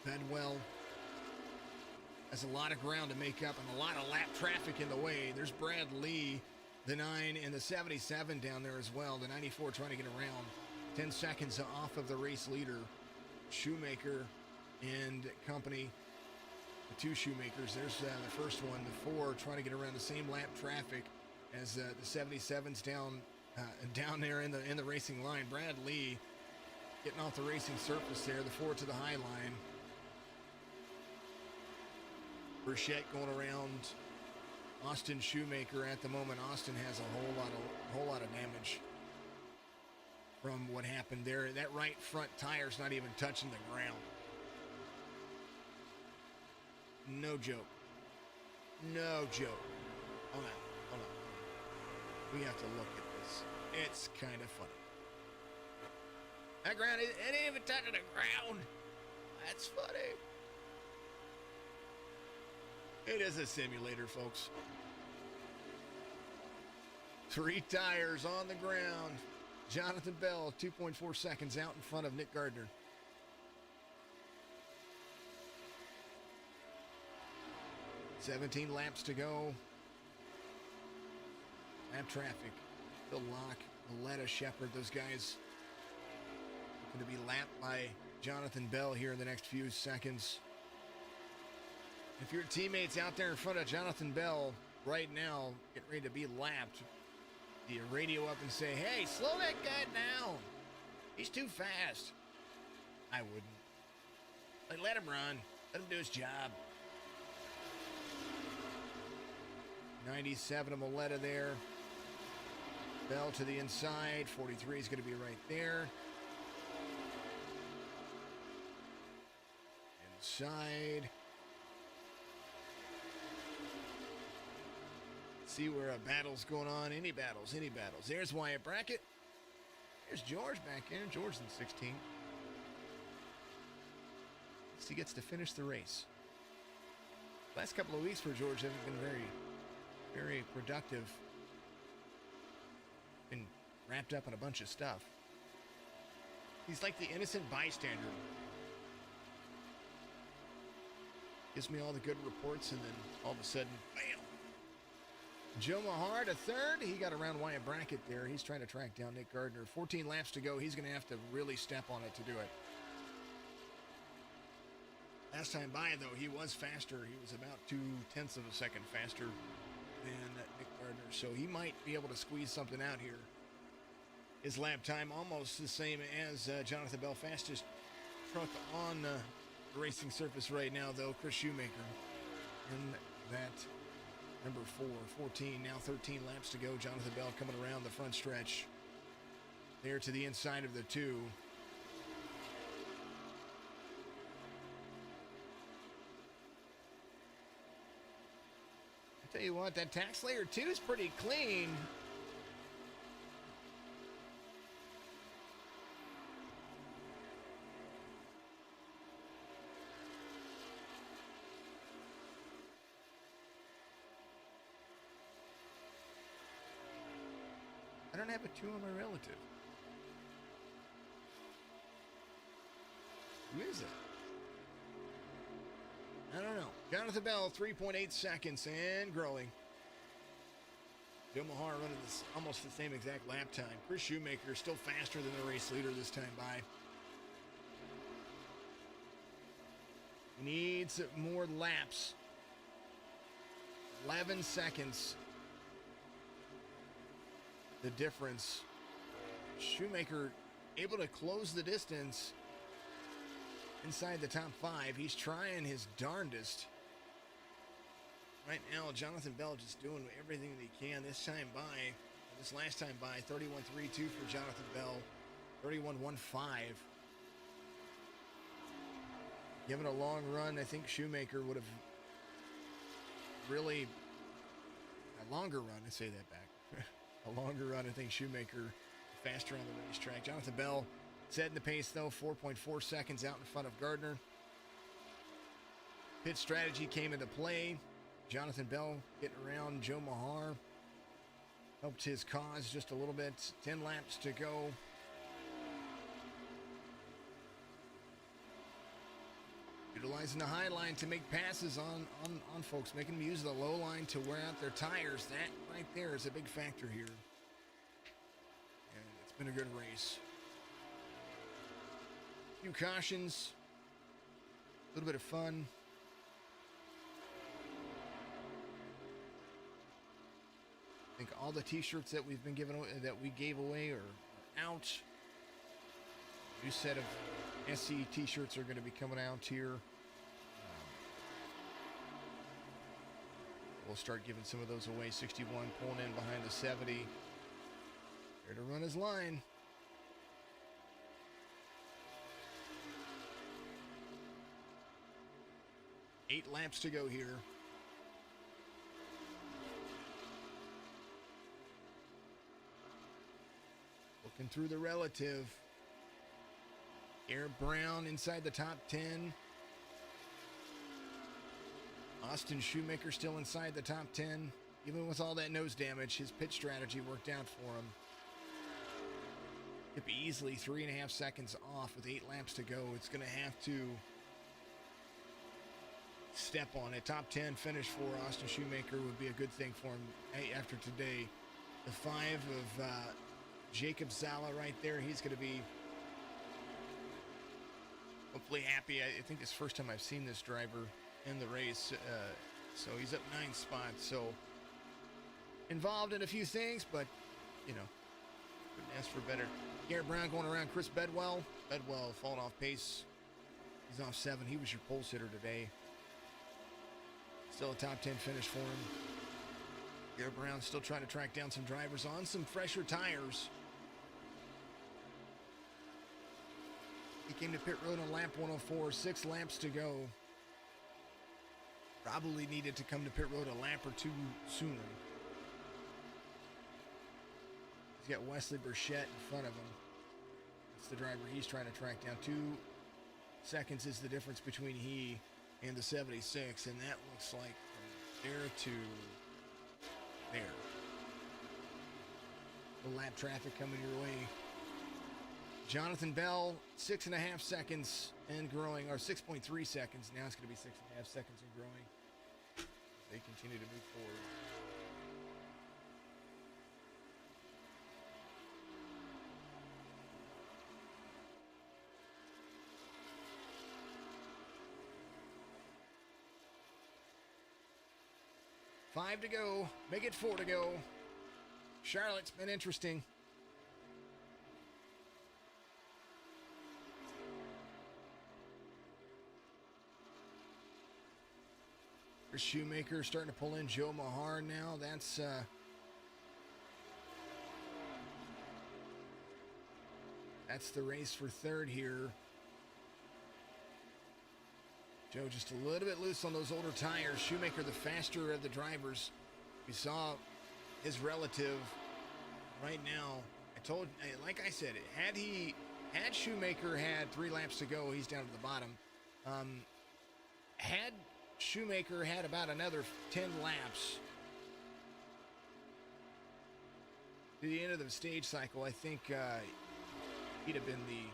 [SPEAKER 1] Bedwell has a lot of ground to make up and a lot of lap traffic in the way. There's Brad Lee, the 9, and the 77 down there as well. The 94 trying to get around. 10 seconds off of the race leader. Shoemaker and company. The 2 Shoemakers. There's the first one. The 4 trying to get around the same lap traffic as the 77's down there in the racing line. Brad Lee getting off the racing surface there. The 4 to the high line. Burchette going around Austin Shoemaker at the moment. Austin has a whole lot of damage from what happened there. That right front tire's not even touching the ground. No joke. No joke. Hold on. We have to look at this. It's kind of funny. That ground, it ain't even touching the ground. That's funny. It is a simulator, folks. 3 tires on the ground. Jonathan Bell, 2.4 seconds out in front of Nick Gardner. $17 laps to go. Lap traffic. Phil Locke, Aletta Shepard, those guys going to be lapped by Jonathan Bell here in the next few seconds. If your teammates out there in front of Jonathan Bell right now getting ready to be lapped, do you radio up and say, hey, slow that guy down. He's too fast. I wouldn't. Let him run. Let him do his job. 97 of Moletta there. Bell to the inside. 43 is going to be right there. Inside. See where a battle's going on. Any battles. There's Wyatt Brackett. There's George back in. George in 16. He gets to finish the race. Last couple of weeks for George haven't been very, very productive. Been wrapped up in a bunch of stuff. He's like the innocent bystander. Gives me all the good reports, and then all of a sudden, bam! Joe Mahar to third. He got around Wyatt Brackett there. He's trying to track down Nick Gardner. 14 laps to go. He's going to have to really step on it to do it. Last time by, though, he was faster. He was about 0.2 of a second faster than Nick Gardner. So he might be able to squeeze something out here. His lap time almost the same as Jonathan Bell, fastest truck on the racing surface right now, though. Chris Shoemaker in that number 14, now 13 laps to go. Jonathan Bell coming around the front stretch there to the inside of the two. I tell you what, that tax layer 2 is pretty clean. I don't have a 2 on my relative. Who is it? I don't know. Jonathan Bell, 3.8 seconds and growing. Joe Mahar running this almost the same exact lap time. Chris Shoemaker still faster than the race leader this time by. He needs more laps. 11 seconds. The difference. Shoemaker able to close the distance inside the top 5. He's trying his darndest. Right now, Jonathan Bell just doing everything that he can. This last time by, 31.32 for Jonathan Bell, 31.15. Given a long run, I think Shoemaker would have really, a longer run, I say that back. A longer run, I think Shoemaker faster on the racetrack. Jonathan Bell setting the pace, though, 4.4 seconds out in front of Gardner. Pit strategy came into play. Jonathan Bell getting around Joe Mahar. Helped his cause just a little bit. 10 laps to go. Utilizing the high line to make passes on folks, making them use the low line to wear out their tires. That right there is a big factor here. And it's been a good race. A few cautions, a little bit of fun. I think all the t-shirts that we've been given, that we gave away are out. New set of SC t-shirts are going to be coming out here. We'll start giving some of those away. 61 pulling in behind the 70. There to run his line. Eight laps to go here. Looking through the relative. Garrett Brown inside the top 10. Austin Shoemaker still inside the top 10. Even with all that nose damage, his pit strategy worked out for him. Could be easily 3.5 seconds off with 8 laps to go. It's going to have to step on it. Top 10 finish for Austin Shoemaker would be a good thing for him after today. The 5 of Jacob Zala right there. He's going to be hopefully happy. I think it's the first time I've seen this driver in the race. So he's up 9 spots. So involved in a few things, but, you know, couldn't ask for better. Garrett Brown going around Chris Bedwell. Bedwell falling off pace. He's off 7. He was your pole sitter today. Still a top 10 finish for him. Garrett Brown still trying to track down some drivers on some fresher tires. He came to pit road on lap 104, 6 laps to go. Probably needed to come to pit road a lap or 2 sooner. He's got Wesley Burchett in front of him. That's the driver he's trying to track down. 2 seconds is the difference between he and the 76, and that looks like from there to there. The lap traffic coming your way. Jonathan Bell, 6.5 seconds and growing, or 6.3 seconds. Now it's going to be 6.5 seconds and growing. They continue to move forward. Five to go. Make it 4 to go. Charlotte's been interesting. There's Shoemaker starting to pull in Joe Mahar now. That's the race for third here. Joe just a little bit loose on those older tires. Shoemaker, the faster of the drivers. We saw his relative right now. Like I said, had Shoemaker had 3 laps to go, he's down at the bottom. Had Shoemaker had about another 10 laps to the end of the stage cycle, I think he'd have been the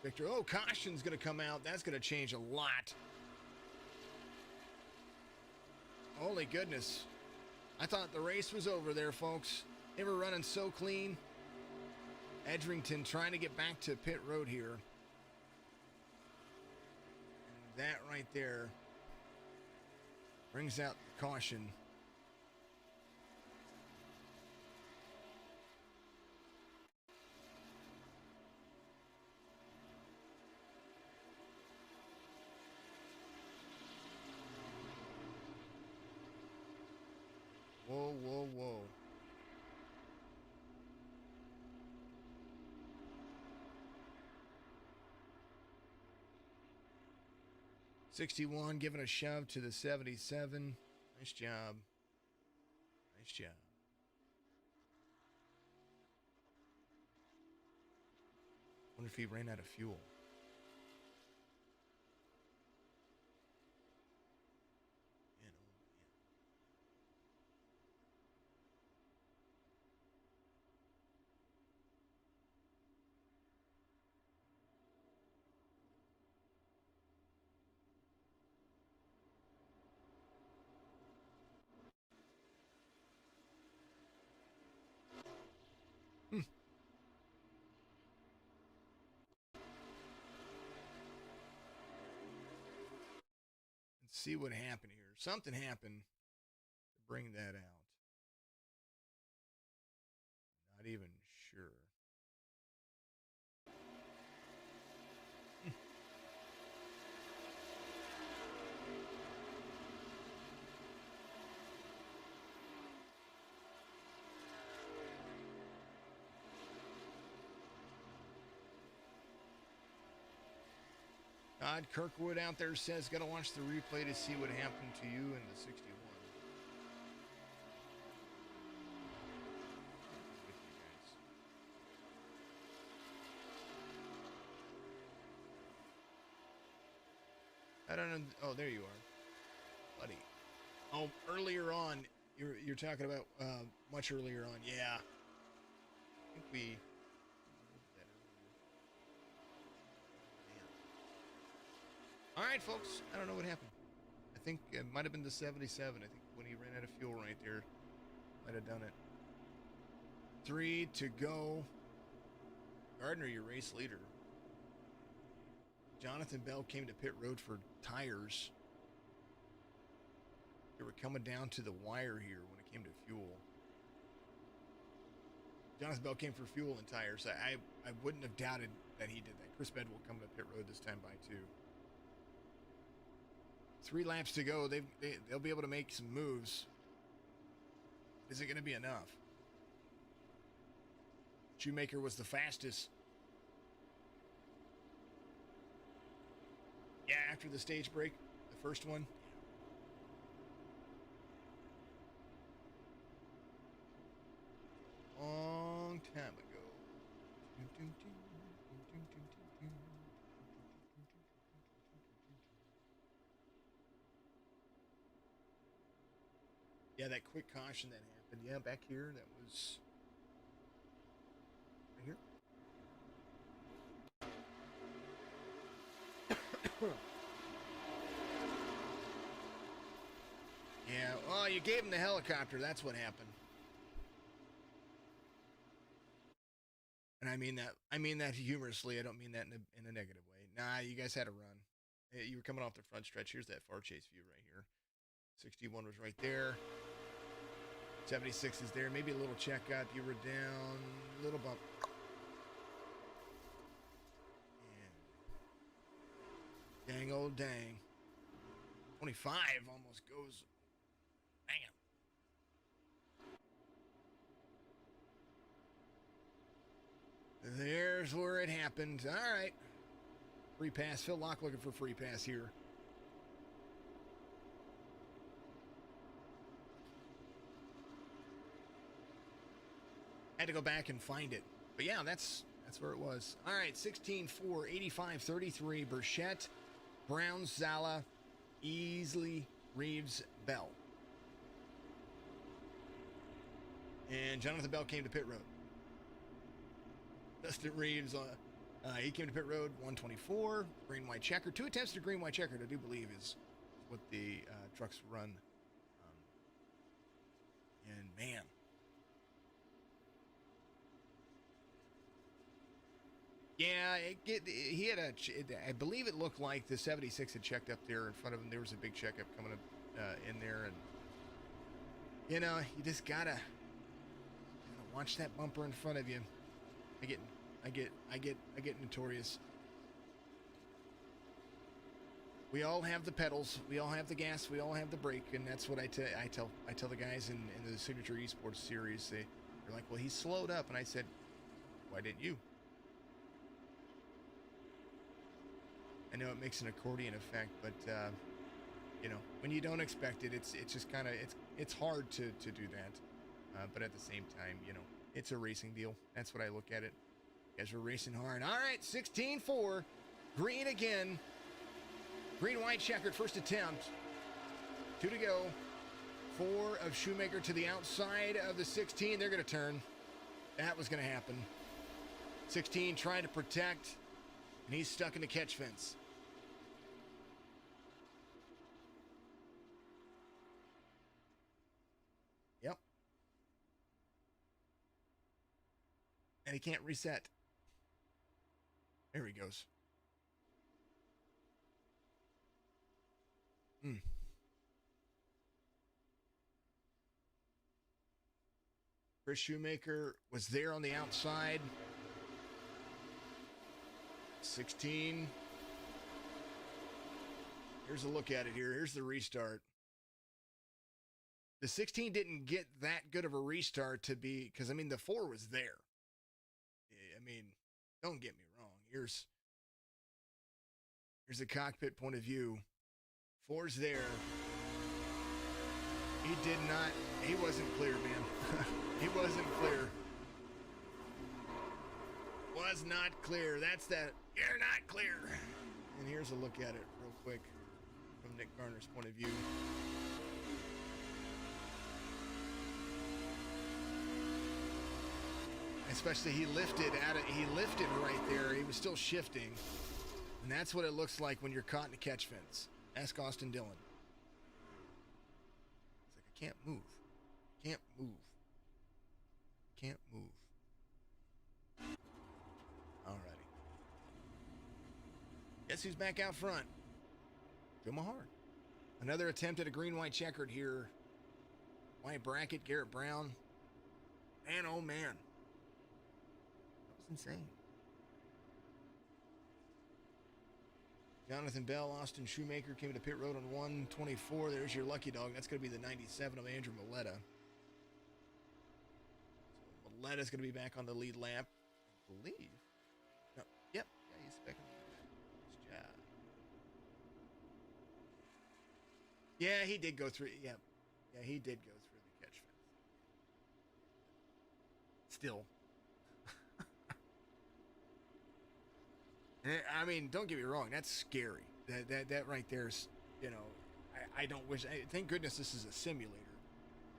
[SPEAKER 1] victor. Oh, caution's going to come out. That's going to change a lot. Holy goodness. I thought the race was over there, folks. They were running so clean. Edrington trying to get back to pit road here. And that right there brings out the caution. Whoa, whoa, whoa. '61 giving a shove to the 77. Nice job. Nice job. Wonder if he ran out of fuel. Let's see what happened here. Something happened to bring that out. Not even sure. Todd Kirkwood out there says, gotta watch the replay to see what happened to you in the 61. I don't know. Oh, there you are, buddy. Oh, earlier on, you're talking about much earlier on. Yeah, I think we. All right, folks. I don't know what happened. I think it might have been the 77. I think when he ran out of fuel right there, might have done it. 3 to go. Gardner, your race leader. Jonathan Bell came to pit road for tires. They were coming down to the wire here when it came to fuel. Jonathan Bell came for fuel and tires. I wouldn't have doubted that he did that. Chris Bedwell coming to pit road this time by 2. 3 laps to go. They'll be able to make some moves. Is it going to be enough? Shoemaker was the fastest. Yeah, after the stage break, the first one. Long Yeah, that quick caution that happened. Yeah, back here, that was right here. Yeah, well, you gave him the helicopter. That's what happened. And I mean that. I mean that humorously. I don't mean that in a negative way. Nah, you guys had a run. You were coming off the front stretch. Here's that far chase view right here. 61 was right there. 76 is there. Maybe a little checkout. You were down. A little bump. And dang old dang. 25 almost goes. Bam. There's where it happened. All right. Free pass. Phil Locke looking for free pass here. Had to go back and find it. But yeah, that's where it was. All right, 16-4, 85-33. Burchett, Brown, Zala, Easley, Reeves, Bell. And Jonathan Bell came to pit road. Dustin Reeves, he came to pit road 124, green white checker. 2 attempts to green white checkered, I do believe, is what the trucks run. And man, yeah, he had I believe it looked like the 76 had checked up there in front of him. There was a big checkup coming up in there, and you know, you just gotta watch that bumper in front of you. I get notorious. We all have the pedals, we all have the gas, we all have the brake, and that's what I tell the guys in the Signature Esports series. They're like, well, he's slowed up, and I said, why didn't you? I know it makes an accordion effect, but you know, when you don't expect it, it's just kind of it's hard to do that. But at the same time, you know, it's a racing deal. That's what I look at it. As we're racing hard. All right, 16-4, green again. Green white checkered first attempt. 2 to go. 4 of Shoemaker to the outside of the 16. They're going to turn. That was going to happen. 16 trying to protect, and he's stuck in the catch fence. Yep. And he can't reset. There he goes. Chris Shoemaker was there on the outside. 16. Here's a look at it here. Here's the restart. The 16 didn't get that good of a restart to be, because I mean, the 4 was there. I mean, don't get me wrong. Here's the cockpit point of view. 4's there. He wasn't clear, man. He wasn't clear. Was not clear. That's that. You're not clear. And here's a look at it real quick from Nick Garner's point of view. Especially he lifted right there. He was still shifting. And that's what it looks like when you're caught in a catch fence. Ask Austin Dillon. It's like, I can't move. Can't move. Can't move. Alrighty. Guess who's back out front? Joe Mahar. Another attempt at a green-white checkered here. White bracket, Garrett Brown. Man, oh man. That was insane. Jonathan Bell, Austin Shoemaker came to pit road on 124. There's your lucky dog. That's going to be the 97 of Andrew Maletta. So Maletta's going to be back on the lead lap, I believe. No, yep. Yeah, he's back on the lead lap. Nice job. Yeah, he did go through. Yeah, he did go through the catch fence. Still. I mean, don't get me wrong, that's scary. That right there's, you know, I don't wish. Thank goodness this is a simulator,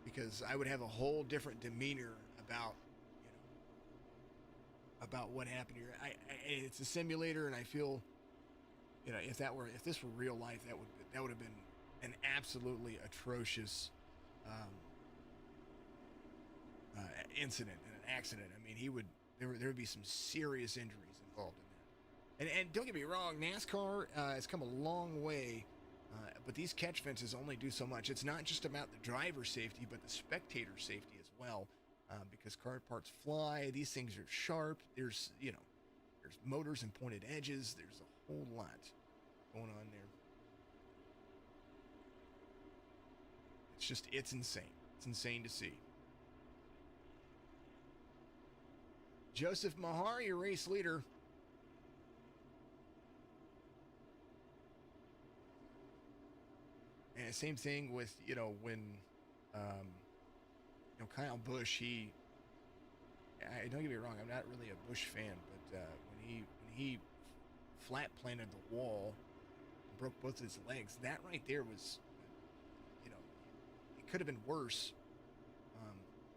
[SPEAKER 1] because I would have a whole different demeanor about, about what happened here. It's a simulator, and I feel, if this were real life, that would have been an absolutely atrocious incident and an accident. I mean, there would be some serious injuries involved in that. And don't get me wrong, NASCAR has come a long way, but these catch fences only do so much. It's not just about the driver safety, but the spectator safety as well, because car parts fly. These things are sharp. There's motors and pointed edges. There's a whole lot going on there. It's insane. It's insane to see. Joseph Mahar, your race leader. And same thing with, when, Kyle Busch, don't get me wrong, I'm not really a Busch fan, but when he flat planted the wall and broke both his legs, that right there was, it could have been worse,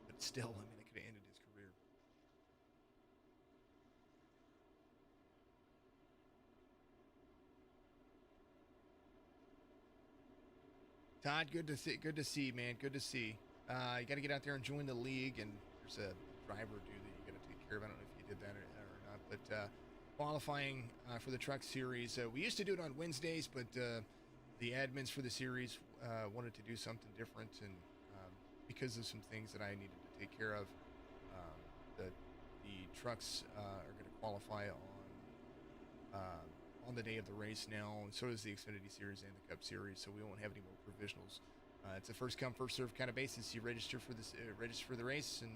[SPEAKER 1] but still, I mean, it could have ended his career. Todd, good to see, man. Good to see. You got to get out there and join the league, and there's a driver due that you got to take care of. I don't know if you did that or not, but qualifying for the truck series. We used to do it on Wednesdays, but the admins for the series wanted to do something different, and because of some things that I needed to take care of, the trucks are going to qualify on the day of the race now, and so does the Xfinity Series and the Cup Series, so we won't have any more provisionals. It's a first come first serve kind of basis. You register for this, register for the race, and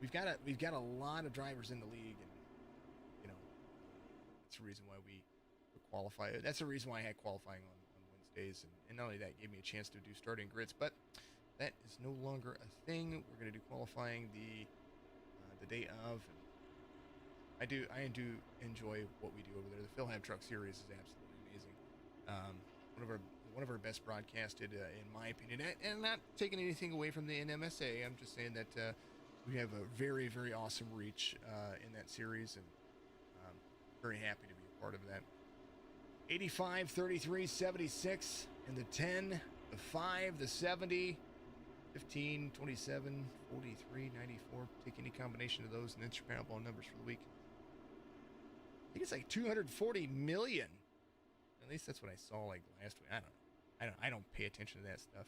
[SPEAKER 1] we've got a lot of drivers in the league, and that's the reason why we qualify. That's the reason why I had qualifying on Wednesdays, and not only that, gave me a chance to do starting grids, but that is no longer a thing. We're going to do qualifying the day of. And I do enjoy what we do over there. The Phil Have Truck Series is absolutely amazing. One of our best broadcasted, in my opinion. And I'm not taking anything away from the NMSA. I'm just saying that we have a very, very awesome reach in that series, and very happy to be a part of that. 85, 33, 76, and the 10, the 5, the 70, 15, 27, 43, 94. Take any combination of those and enter your Powerball numbers for the week. I think it's like 240 million. At least that's what I saw like last week. I don't pay attention to that stuff.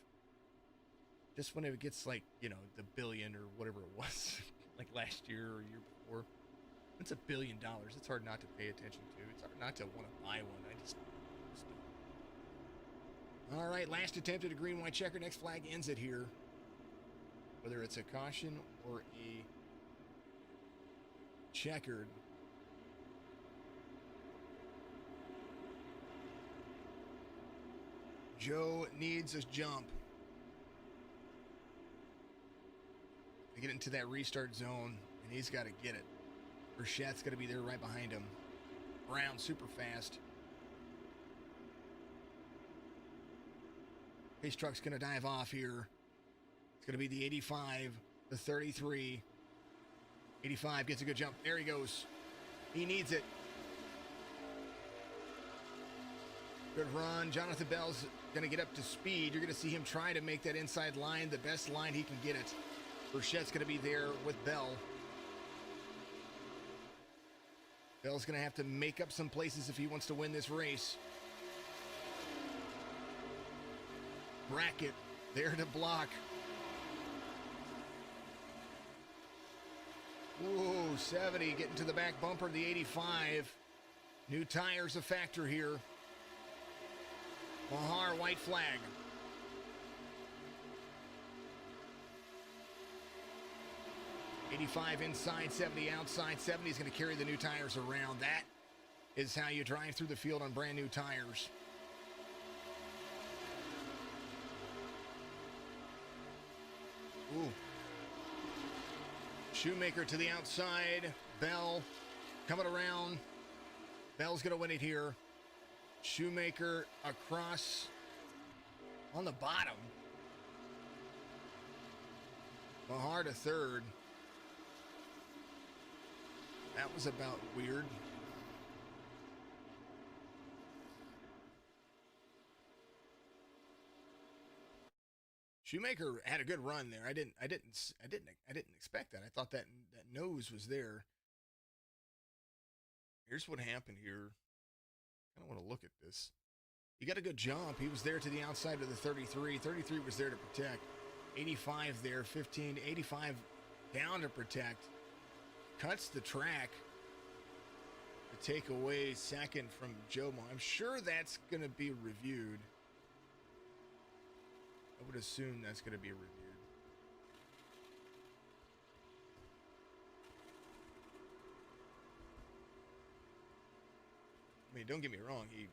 [SPEAKER 1] Just when it gets like, the billion or whatever it was, like last year or year before. It's $1 billion. It's hard not to pay attention to. It's hard not to want to buy one. I just don't. All right, last attempt at a green-white checker. Next flag ends it here. Whether it's a caution or a checkered. Joe needs a jump to get into that restart zone, and he's got to get it. Burchett's got to be there right behind him. Brown super fast. Pace truck's going to dive off here. It's going to be the 85, the 33. 85 gets a good jump. There he goes. He needs it. Good run. Jonathan Bell's going to get up to speed. You're going to see him try to make that inside line the best line he can get it. Burchett's going to be there with Bell. Bell's going to have to make up some places if he wants to win this race. Brackett there to block. Ooh, 70 getting to the back bumper of the 85. New tires a factor here. Mahar, white flag. '85 inside, 70 outside. 70 is going to carry the new tires around. That is how you drive through the field on brand new tires. Ooh. Shoemaker to the outside. Bell coming around. Bell's going to win it here. Shoemaker across on the bottom. Mahar to third. That was about weird. Shoemaker had a good run there. I didn't expect that. I thought that nose was there. Here's what happened here. I don't want to look at this. He got a good jump. He was there to the outside of the 33. 33 was there to protect. 85 there, 15, 85 down to protect. Cuts the track to take away second from Jomo. I'm sure that's going to be reviewed. I would assume that's going to be reviewed. I mean, don't get me wrong. Man.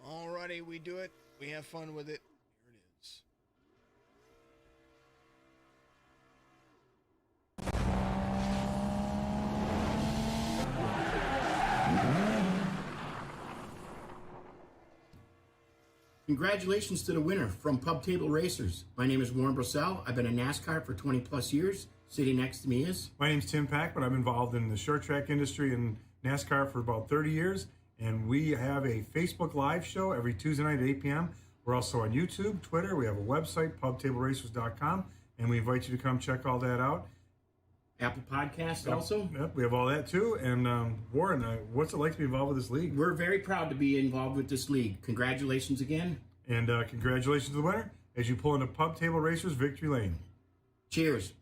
[SPEAKER 1] Alrighty, we do it. We have fun with it. Here it is.
[SPEAKER 2] Congratulations to the winner from Pub Table Racers. My name is Warren Brissell. I've been in NASCAR for 20 plus years. Sitting next to me is...
[SPEAKER 3] My name's Tim Pack, but I'm involved in the short track industry and NASCAR for about 30 years. And we have a Facebook Live show every Tuesday night at 8 p.m. We're also on YouTube, Twitter. We have a website, pubtableracers.com. And we invite you to come check all that out.
[SPEAKER 2] Apple Podcasts also.
[SPEAKER 3] Yep, we have all that too. And Warren, what's it like to be involved with this league?
[SPEAKER 2] We're very proud to be involved with this league. Congratulations again.
[SPEAKER 3] And congratulations to the winner as you pull into Pub Table Racers Victory Lane.
[SPEAKER 2] Cheers.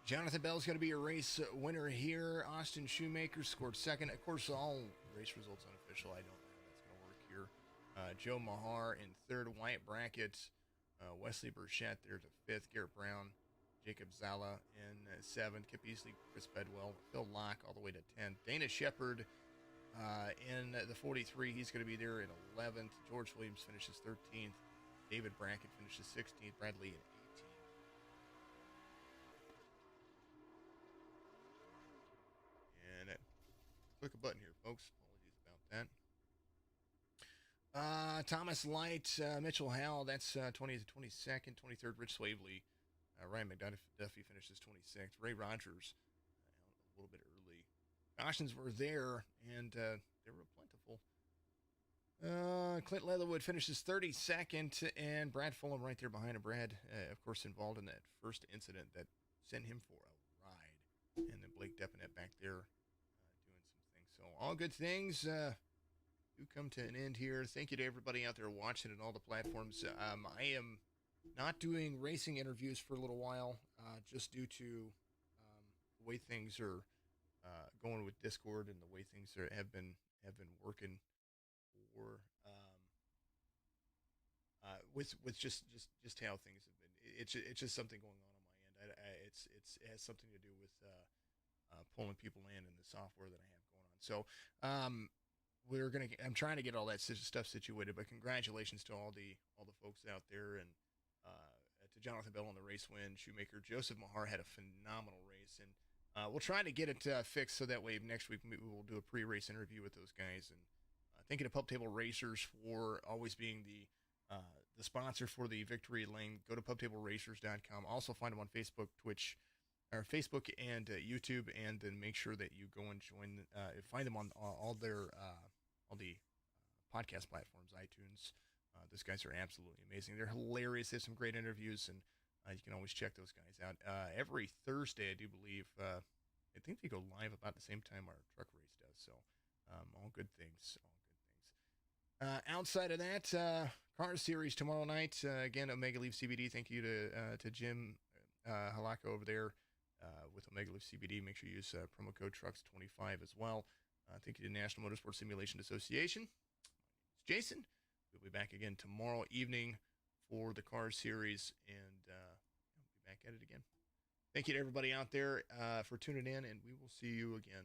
[SPEAKER 1] Jonathan Bell's going to be a race winner here. Austin Shoemaker scored second. Of course, all race results unofficial. I don't know how that's going to work here. Joe Mahar in third. Wyatt Brackett. Wesley Burchett there to fifth. Garrett Brown. Jacob Zala in seventh. Kip Easley, Chris Bedwell, Phil Locke all the way to 10th. Dana Shepard in the 43. He's going to be there in 11th. George Williams finishes 13th. David Brackett finishes 16th. Bradley in 18th. And click a button here, folks. Apologies about that. Thomas Light, Mitchell Howell, that's 20th to 22nd. 23rd, Rich Swavely. Ryan McDuffie finishes 26th. Ray Rogers a little bit early. Cautions were there, and they were plentiful. Clint Leatherwood finishes 32nd, and Brad Fulham right there behind him. Brad, of course, involved in that first incident that sent him for a ride. And then Blake Deppinette back there doing some things. So all good things do come to an end here. Thank you to everybody out there watching and all the platforms. I am not doing racing interviews for a little while, just due to the way things are going with Discord and the way things have been working for with just how things have been. It's just something going on my end. It has something to do with pulling people in and the software that I have going on. So I'm trying to get all that stuff situated. But congratulations to all the folks out there, and to Jonathan Bell on the race win. Shoemaker, Joseph Mahar had a phenomenal race, and we'll try to get it fixed so that way next week we will do a pre-race interview with those guys. And thank you to Pub Table Racers for always being the sponsor for the Victory Lane. Go to pubtableracers.com. Also find them on Facebook, Twitch, or Facebook and YouTube, and then make sure that you go and join. Find them on all the podcast platforms, iTunes. Those guys are absolutely amazing. They're hilarious. They have some great interviews, and you can always check those guys out. Every Thursday, I do believe, I think they go live about the same time our truck race does. So all good things. Outside of that, car series tomorrow night. Again, Omega Leaf CBD. Thank you to Jim Halaka over there with Omega Leaf CBD. Make sure you use promo code TRUCS25 as well. Thank you to National Motorsport Simulation Association. It's Jason. We'll be back again tomorrow evening for the car series, and we'll be back at it again. Thank you to everybody out there for tuning in, and we will see you again